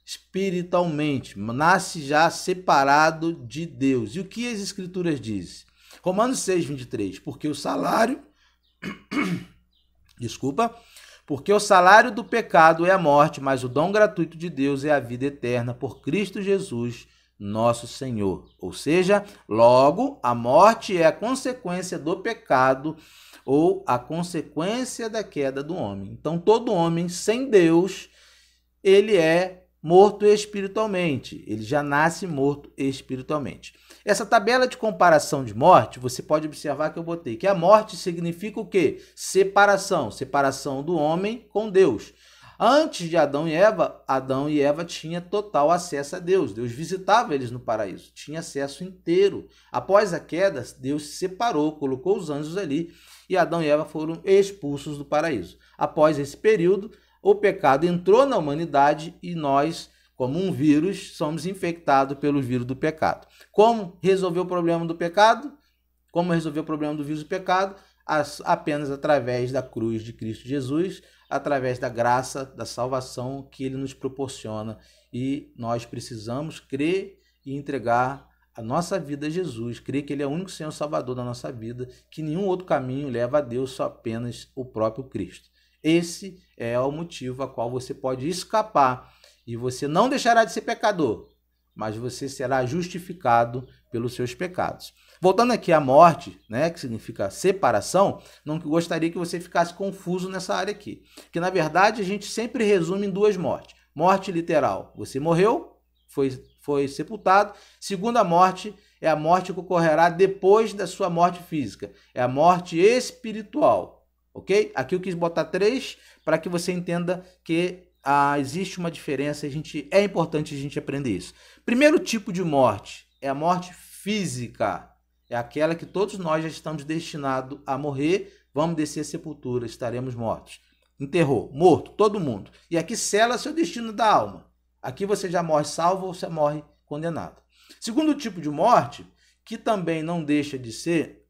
espiritualmente, nasce já separado de Deus. E o que as Escrituras dizem? Romanos 6, 23, porque o salário... Porque o salário do pecado é a morte, mas o dom gratuito de Deus é a vida eterna por Cristo Jesus, nosso Senhor. Ou seja, logo, a morte é a consequência do pecado ou a consequência da queda do homem. Então, todo homem sem Deus, ele é morto espiritualmente. Ele já nasce morto espiritualmente. Essa tabela de comparação de morte, você pode observar que eu botei que a morte significa o quê? Separação. Separação do homem com Deus. Antes de Adão e Eva tinham total acesso a Deus. Deus visitava eles no paraíso. Tinha acesso inteiro. Após a queda, Deus se separou, colocou os anjos ali e Adão e Eva foram expulsos do paraíso. Após esse período, o pecado entrou na humanidade e nós, como um vírus, somos infectados pelo vírus do pecado. Como resolver o problema do pecado? Como resolver o problema do vírus do pecado? Apenas através da cruz de Cristo Jesus, através da graça, da salvação que ele nos proporciona. E nós precisamos crer e entregar a nossa vida a Jesus, crer que ele é o único Senhor Salvador da nossa vida, que nenhum outro caminho leva a Deus, só apenas o próprio Cristo. Esse é o motivo a qual você pode escapar e você não deixará de ser pecador, mas você será justificado pelos seus pecados. Voltando aqui à morte, né, que significa separação, não gostaria que você ficasse confuso nessa área aqui. Que na verdade a gente sempre resume em 2 mortes. Morte literal, você morreu, foi sepultado. Segunda morte é a morte que ocorrerá depois da sua morte física. É a morte espiritual, ok? Aqui eu quis botar 3 para que você entenda que existe uma diferença, é importante a gente aprender isso. Primeiro tipo de morte é a morte física. É aquela que todos nós já estamos destinados a morrer, vamos descer a sepultura, estaremos mortos. Enterrou, morto, todo mundo. E aqui sela seu destino da alma. Aqui você já morre salvo ou você morre condenado. Segundo tipo de morte, que também não deixa de ser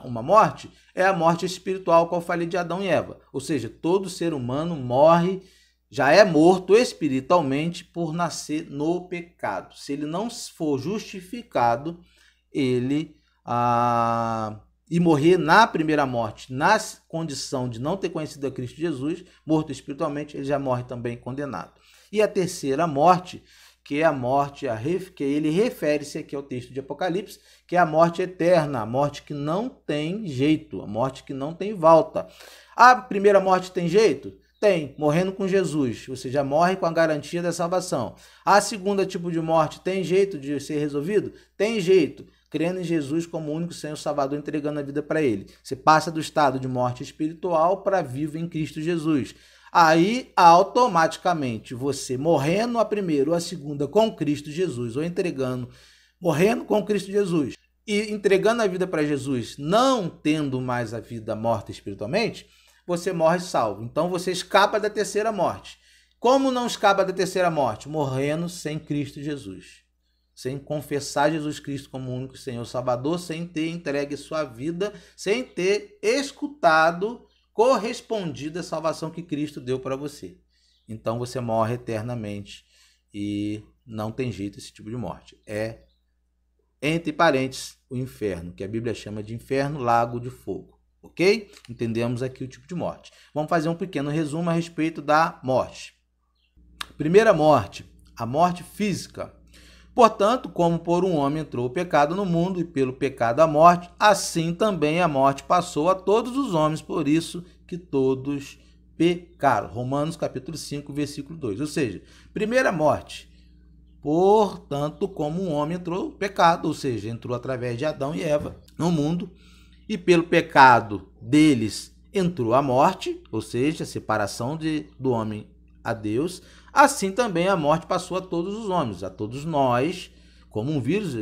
uma morte, é a morte espiritual, qual eu falei de Adão e Eva. Ou seja, todo ser humano morre, já é morto espiritualmente por nascer no pecado. Se ele não for justificado, ele e morrer na primeira morte, na condição de não ter conhecido a Cristo Jesus, morto espiritualmente, ele já morre também condenado. E a terceira morte, que é a morte, que ele refere-se aqui ao texto de Apocalipse, que é a morte eterna, a morte que não tem jeito, a morte que não tem volta. A primeira morte tem jeito? Tem, morrendo com Jesus, ou seja, morre com a garantia da salvação. A segunda tipo de morte tem jeito de ser resolvido? Tem jeito, crendo em Jesus como único Senhor Salvador, entregando a vida para ele. Você passa do estado de morte espiritual para vivo em Cristo Jesus. Aí, automaticamente, você morrendo a primeira ou a segunda com Cristo Jesus, ou morrendo com Cristo Jesus e entregando a vida para Jesus, não tendo mais a vida morta espiritualmente, você morre salvo. Então, você escapa da terceira morte. Como não escapa da terceira morte? Morrendo sem Cristo Jesus. Sem confessar Jesus Cristo como único Senhor Salvador, sem ter entregue sua vida, sem ter escutado, correspondido à salvação que Cristo deu para você. Então você morre eternamente e não tem jeito esse tipo de morte. É, entre parênteses, o inferno, que a Bíblia chama de inferno, lago de fogo. Ok? Entendemos aqui o tipo de morte. Vamos fazer um pequeno resumo a respeito da morte. Primeira morte, a morte física. Portanto, como por um homem entrou o pecado no mundo e pelo pecado a morte, assim também a morte passou a todos os homens, por isso que todos pecaram. Romanos capítulo 5, versículo 2. Ou seja, primeira morte. Portanto, como um homem entrou o pecado, ou seja, entrou através de Adão e Eva no mundo, e pelo pecado deles entrou a morte, ou seja, a separação do homem a Deus, assim também a morte passou a todos os homens, a todos nós, como um vírus,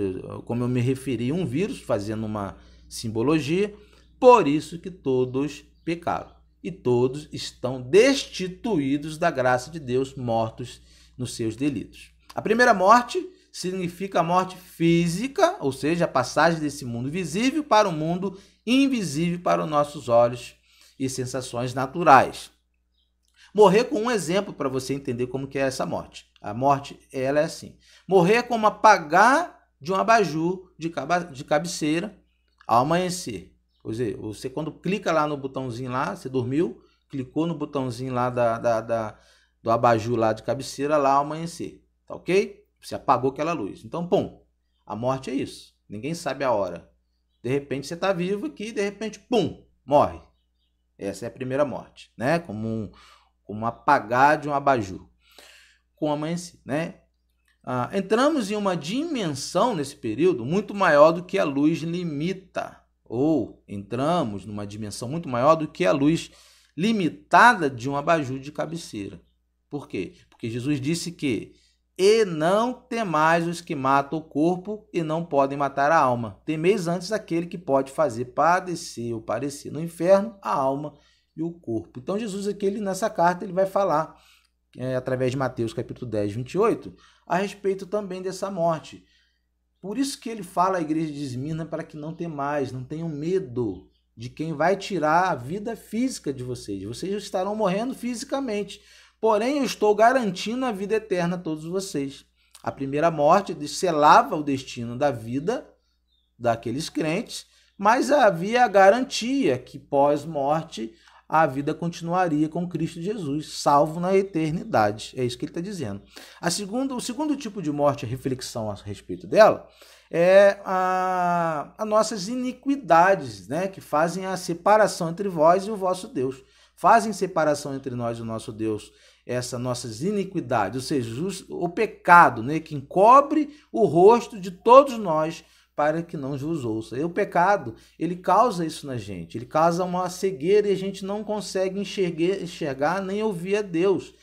como eu me referi, um vírus, fazendo uma simbologia, por isso que todos pecaram. E todos estão destituídos da graça de Deus, mortos nos seus delitos. A primeira morte significa a morte física, ou seja, a passagem desse mundo visível para o mundo invisível para os nossos olhos e sensações naturais. Morrer com um exemplo para você entender como que é essa morte. A morte, ela é assim. Morrer é como apagar de um abajur de cabeceira ao amanhecer. Quer dizer, você quando clica lá no botãozinho lá, você dormiu, clicou no botãozinho lá do abajur lá de cabeceira lá ao amanhecer. Tá ok? Você apagou aquela luz. Então, pum, a morte é isso. Ninguém sabe a hora. De repente você está vivo aqui, de repente, pum, morre. Essa é a primeira morte, né? Como apagar de um abajur com amanhecer, né? Entramos em uma dimensão nesse período muito maior do que a luz limita, ou entramos numa dimensão muito maior do que a luz limitada de um abajur de cabeceira. Por quê? Porque Jesus disse que e não temais os que matam o corpo e não podem matar a alma. Temeis antes aquele que pode fazer padecer ou parecer no inferno a alma e o corpo. Então Jesus aqui, nessa carta, ele vai falar, através de Mateus capítulo 10, 28, a respeito também dessa morte. Por isso que ele fala à igreja de Esmirna para que não temais, não tenham medo de quem vai tirar a vida física de vocês. Vocês estarão morrendo fisicamente. Porém, eu estou garantindo a vida eterna a todos vocês. A primeira morte selava o destino da vida daqueles crentes, mas havia a garantia que pós-morte a vida continuaria com Cristo Jesus, salvo na eternidade. É isso que ele está dizendo. O segundo tipo de morte, a reflexão a respeito dela, é as nossas iniquidades, né, que fazem a separação entre vós e o vosso Deus. Fazem separação entre nós e o nosso Deus, essas nossas iniquidades, ou seja, o pecado, né, que encobre o rosto de todos nós para que não vos ouça. E o pecado, ele causa isso na gente, ele causa uma cegueira e a gente não consegue enxergar nem ouvir a Deus.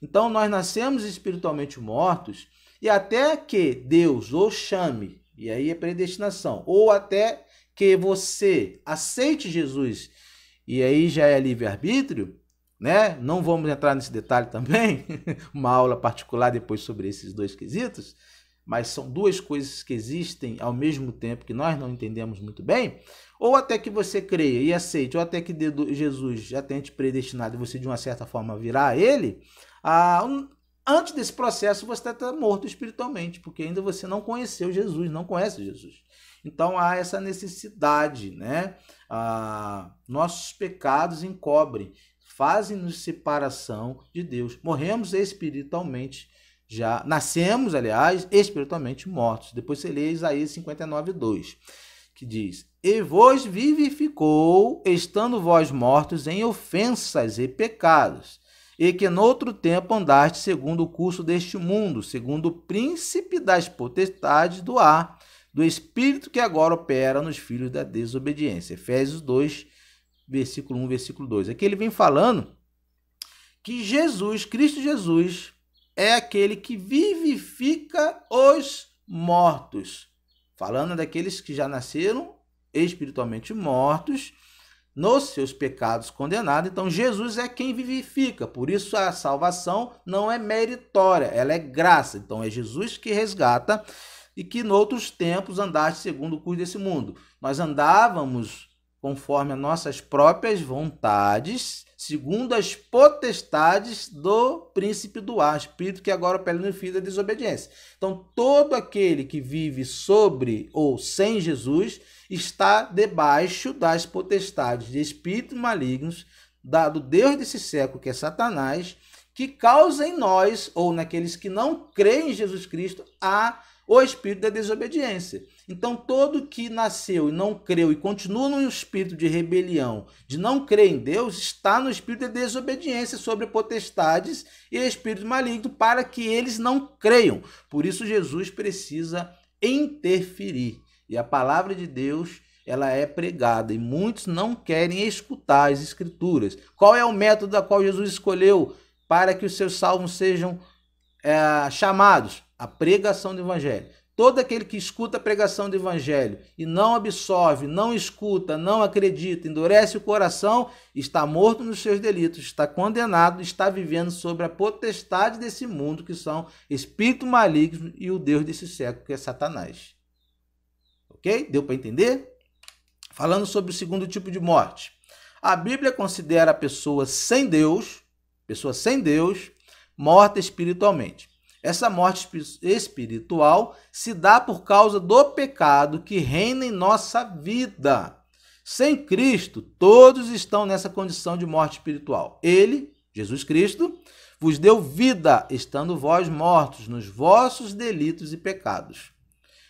Então nós nascemos espiritualmente mortos e até que Deus o chame, e aí é predestinação, ou até que você aceite Jesus, e aí já é livre-arbítrio, né? Não vamos entrar nesse detalhe também, uma aula particular depois sobre esses dois quesitos, mas são duas coisas que existem ao mesmo tempo que nós não entendemos muito bem. Ou até que você creia e aceite, ou até que Jesus já tenha te predestinado e você de uma certa forma virar ele, antes desse processo você está morto espiritualmente, porque ainda você não conheceu Jesus, não conhece Jesus. Então há essa necessidade, né? Nossos pecados encobrem, fazem-nos separação de Deus. Morremos espiritualmente, já nascemos, aliás, espiritualmente mortos. Depois você lê Isaías 59:2, que diz: E vos vivificou, estando vós mortos em ofensas e pecados, e que noutro tempo andaste segundo o curso deste mundo, segundo o príncipe das potestades do ar, do espírito que agora opera nos filhos da desobediência. Efésios 2, versículo 1, versículo 2. Aqui ele vem falando que Jesus, Cristo Jesus, é aquele que vivifica os mortos. Falando daqueles que já nasceram espiritualmente mortos, nos seus pecados condenados. Então Jesus é quem vivifica. Por isso a salvação não é meritória, ela é graça. Então é Jesus que resgata, e que noutros tempos andaste segundo o curso desse mundo. Nós andávamos conforme as nossas próprias vontades, segundo as potestades do príncipe do ar, espírito que agora opera no filho da desobediência. Então, todo aquele que vive sobre ou sem Jesus está debaixo das potestades de espíritos malignos, do Deus desse século, que é Satanás, que causa em nós, ou naqueles que não creem em Jesus Cristo, o espírito da desobediência. Então, todo que nasceu e não creu e continua no espírito de rebelião, de não crer em Deus, está no espírito da desobediência sobre potestades e espíritos malignos, para que eles não creiam. Por isso, Jesus precisa interferir. E a palavra de Deus, ela é pregada, e muitos não querem escutar as Escrituras. Qual é o método da qual Jesus escolheu para que os seus salvos sejam chamados? A pregação do Evangelho. Todo aquele que escuta a pregação do Evangelho e não absorve, não escuta, não acredita, endurece o coração, está morto nos seus delitos, está condenado, está vivendo sobre a potestade desse mundo, que são espíritos malignos, e o Deus desse século, que é Satanás. Ok? Deu para entender? Falando sobre o segundo tipo de morte. A Bíblia considera a pessoa sem Deus, morta espiritualmente. Essa morte espiritual se dá por causa do pecado que reina em nossa vida. Sem Cristo, todos estão nessa condição de morte espiritual. Ele, Jesus Cristo, vos deu vida, estando vós mortos nos vossos delitos e pecados.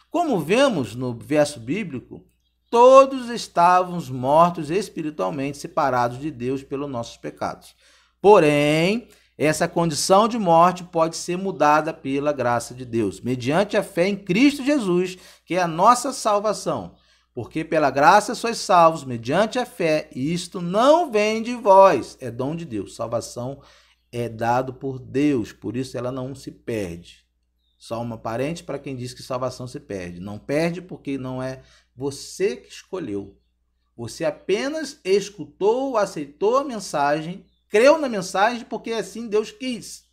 Como vemos no verso bíblico, todos estávamos mortos espiritualmente, separados de Deus pelos nossos pecados. Porém, essa condição de morte pode ser mudada pela graça de Deus, mediante a fé em Cristo Jesus, que é a nossa salvação. Porque pela graça sois salvos, mediante a fé, e isto não vem de vós, é dom de Deus. Salvação é dado por Deus, por isso ela não se perde. Só uma parente para quem diz que salvação se perde. Não perde porque não é você que escolheu. Você apenas escutou, aceitou a mensagem, creu na mensagem porque assim Deus quis.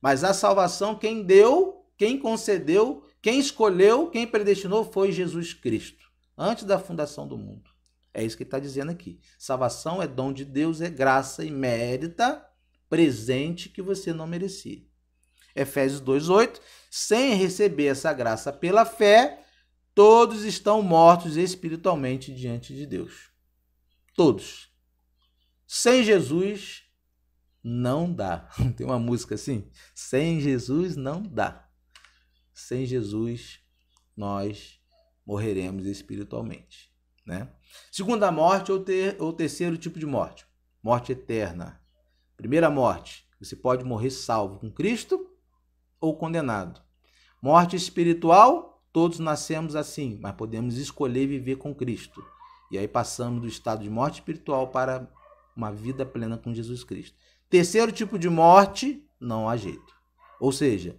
Mas a salvação, quem deu, quem concedeu, quem escolheu, quem predestinou foi Jesus Cristo, antes da fundação do mundo. É isso que ele está dizendo aqui. Salvação é dom de Deus, é graça e mérita, presente que você não merecia. Efésios 2:8, sem receber essa graça pela fé, todos estão mortos espiritualmente diante de Deus. Todos. Sem Jesus, não dá. Tem uma música assim? Sem Jesus não dá. Sem Jesus nós morreremos espiritualmente, né? Segunda morte ou terceiro tipo de morte. Morte eterna. Primeira morte, você pode morrer salvo com Cristo ou condenado. Morte espiritual, todos nascemos assim, mas podemos escolher viver com Cristo. E aí passamos do estado de morte espiritual para uma vida plena com Jesus Cristo. Terceiro tipo de morte, não há jeito. Ou seja,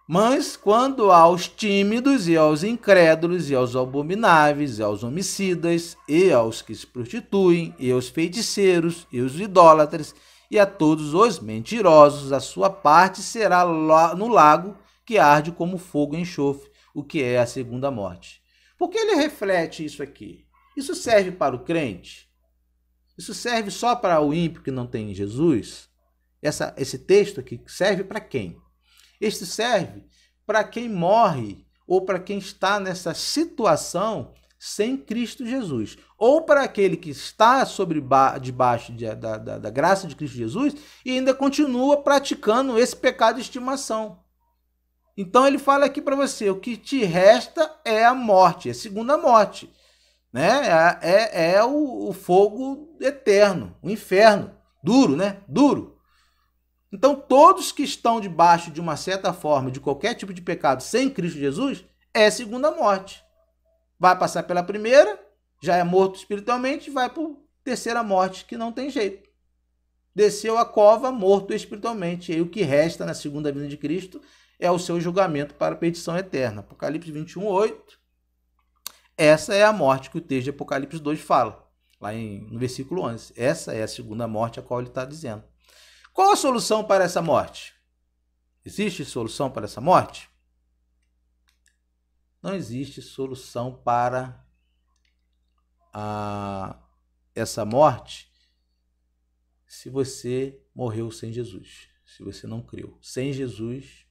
mas quando aos tímidos e aos incrédulos e aos abomináveis e aos homicidas e aos que se prostituem e aos feiticeiros e aos idólatras e a todos os mentirosos, a sua parte será no lago que arde como fogo e enxofre, o que é a segunda morte. Por que ele reflete isso aqui? Isso serve para o crente? Isso serve só para o ímpio que não tem Jesus? Esse texto aqui serve para quem? Este serve para quem morre ou para quem está nessa situação sem Cristo Jesus, ou para aquele que está debaixo da graça de Cristo Jesus e ainda continua praticando esse pecado de estimação. Então ele fala aqui para você, o que te resta é a morte, é a segunda morte, né? É o fogo eterno, o inferno, duro, né? Duro. Então todos que estão debaixo de uma certa forma, de qualquer tipo de pecado sem Cristo Jesus, é a segunda morte. Vai passar pela primeira, já é morto espiritualmente, vai para a terceira morte, que não tem jeito. Desceu a cova, morto espiritualmente. E aí o que resta na segunda vinda de Cristo é o seu julgamento para a perdição eterna. Apocalipse 21, 8. Essa é a morte que o texto de Apocalipse 2 fala, lá no versículo 11. Essa é a segunda morte a qual ele está dizendo. Qual a solução para essa morte? Existe solução para essa morte? Não existe solução para essa morte se você morreu sem Jesus, se você não creu. Sem Jesus,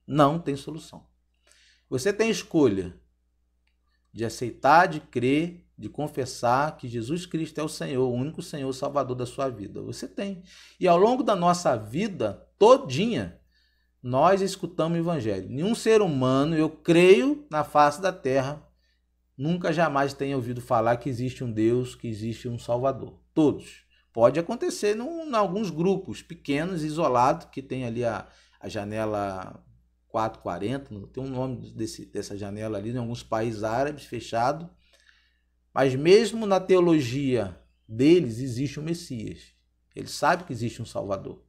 não tem solução. Você tem escolha de aceitar, de crer, de confessar que Jesus Cristo é o Senhor, o único Senhor Salvador da sua vida. Você tem. E ao longo da nossa vida todinha, nós escutamos o Evangelho. Nenhum ser humano, eu creio, na face da terra, nunca jamais tenha ouvido falar que existe um Deus, que existe um Salvador. Todos. Pode acontecer em alguns grupos pequenos, isolados, que tem ali a janela 440, tem um nome dessa janela ali, em alguns países árabes, fechado. Mas mesmo na teologia deles existe um Messias. Eles sabem que existe um Salvador.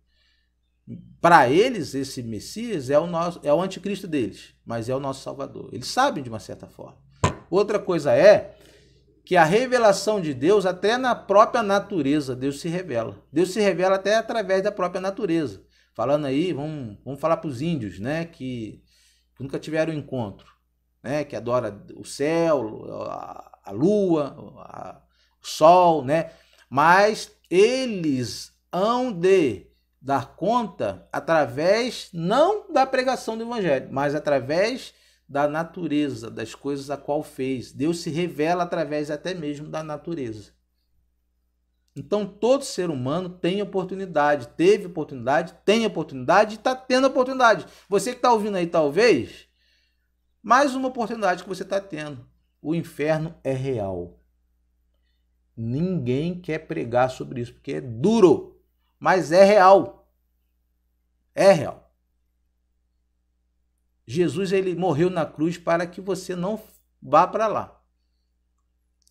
Para eles, esse Messias é o anticristo deles, mas é o nosso Salvador. Eles sabem de uma certa forma. Outra coisa é que a revelação de Deus, até na própria natureza, Deus se revela. Deus se revela até através da própria natureza. Falando aí, vamos falar para os índios, né, que nunca tiveram encontro, né, que adora o céu, a lua, o sol, né, mas eles hão de dar conta através, não da pregação do Evangelho, mas através da natureza, das coisas a qual fez. Deus se revela através até mesmo da natureza. Então todo ser humano tem oportunidade, teve oportunidade, tem oportunidade e está tendo oportunidade. Você que está ouvindo aí, talvez, mais uma oportunidade que você está tendo. O inferno é real. Ninguém quer pregar sobre isso, porque é duro. Mas é real. É real. Jesus, ele morreu na cruz para que você não vá para lá.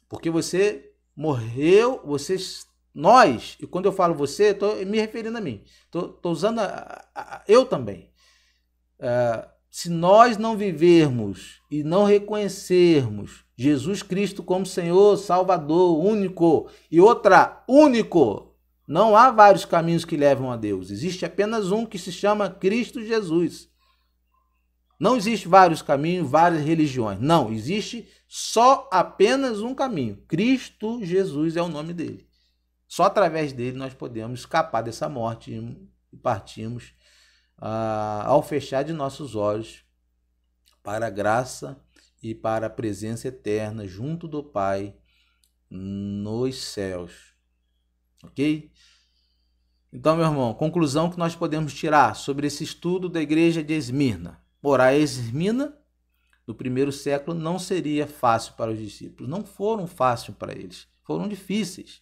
Porque você morreu, nós, e quando eu falo você, estou me referindo a mim. Estou usando eu também. Se nós não vivermos e não reconhecermos Jesus Cristo como Senhor, Salvador, único, e único, não há vários caminhos que levam a Deus. Existe apenas um que se chama Cristo Jesus. Não existe vários caminhos, várias religiões. Não, existe só apenas um caminho. Cristo Jesus é o nome dele. Só através dele nós podemos escapar dessa morte e partirmos ao fechar de nossos olhos para a graça e para a presença eterna junto do Pai nos céus. Ok? Então, meu irmão, conclusão que nós podemos tirar sobre esse estudo da igreja de Esmirna. Ora, Esmirna, no primeiro século, não seria fácil para os discípulos. Não foram fáceis para eles. Foram difíceis.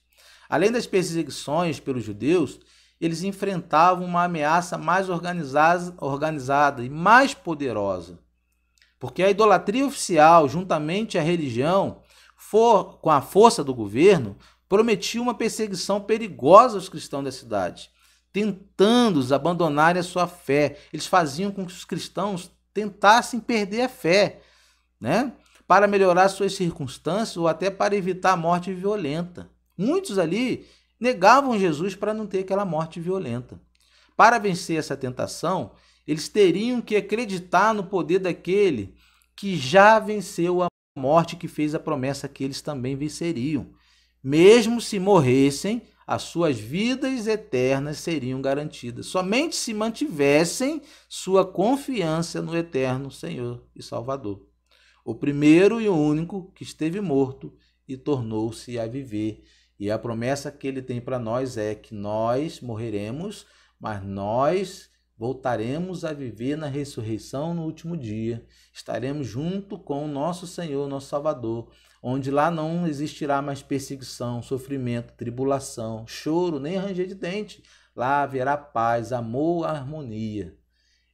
Além das perseguições pelos judeus, eles enfrentavam uma ameaça mais organizada e mais poderosa. Porque a idolatria oficial, juntamente à religião, com a força do governo, prometia uma perseguição perigosa aos cristãos da cidade, tentando-os abandonarem a sua fé. Eles faziam com que os cristãos tentassem perder a fé, né? Para melhorar suas circunstâncias ou até para evitar a morte violenta. Muitos ali negavam Jesus para não ter aquela morte violenta. Para vencer essa tentação, eles teriam que acreditar no poder daquele que já venceu a morte que fez a promessa que eles também venceriam. Mesmo se morressem, as suas vidas eternas seriam garantidas, somente se mantivessem sua confiança no eterno Senhor e Salvador, o primeiro e o único que esteve morto e tornou-se a viver. E a promessa que ele tem para nós é que nós morreremos, mas nós voltaremos a viver na ressurreição no último dia. Estaremos junto com o nosso Senhor, nosso Salvador, onde lá não existirá mais perseguição, sofrimento, tribulação, choro, nem ranger de dente. Lá haverá paz, amor, harmonia.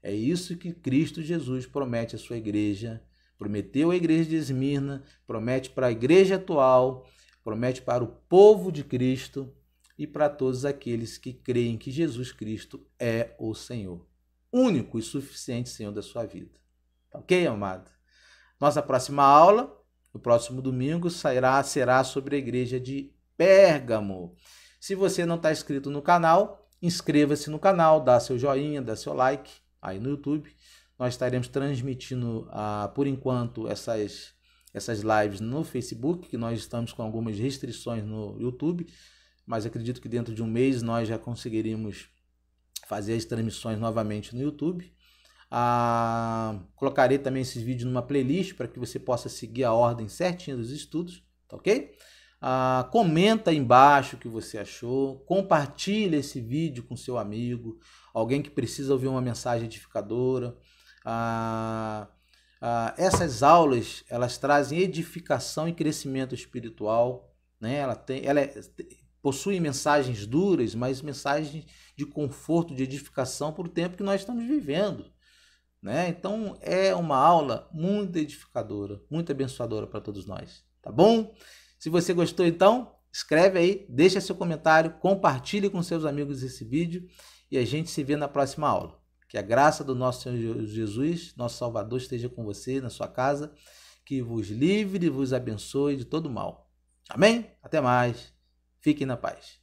É isso que Cristo Jesus promete à sua igreja, prometeu à igreja de Esmirna, promete para a igreja atual, promete para o povo de Cristo e para todos aqueles que creem que Jesus Cristo é o Senhor, único e suficiente Senhor da sua vida. Tá ok, amado? Nossa próxima aula, no próximo domingo, será sobre a igreja de Pérgamo. Se você não está inscrito no canal, inscreva-se no canal, dá seu joinha, dá seu like aí no YouTube. Nós estaremos transmitindo, por enquanto, essas lives no Facebook, que nós estamos com algumas restrições no YouTube, mas acredito que dentro de um mês nós já conseguiríamos fazer as transmissões novamente no YouTube. Colocarei também esses vídeos numa playlist para que você possa seguir a ordem certinha dos estudos, tá ok? Comenta aí embaixo o que você achou, compartilha esse vídeo com seu amigo, alguém que precisa ouvir uma mensagem edificadora. Essas aulas, elas trazem edificação e crescimento espiritual, né? Possui mensagens duras, mas mensagens de conforto, de edificação para o tempo que nós estamos vivendo, né? Então é uma aula muito edificadora, muito abençoadora para todos nós, tá bom? Se você gostou, então escreve aí, deixa seu comentário, compartilhe com seus amigos esse vídeo e a gente se vê na próxima aula. Que a graça do nosso Senhor Jesus, nosso Salvador, esteja com você, na sua casa, que vos livre e vos abençoe de todo mal. Amém? Até mais. Fiquem na paz.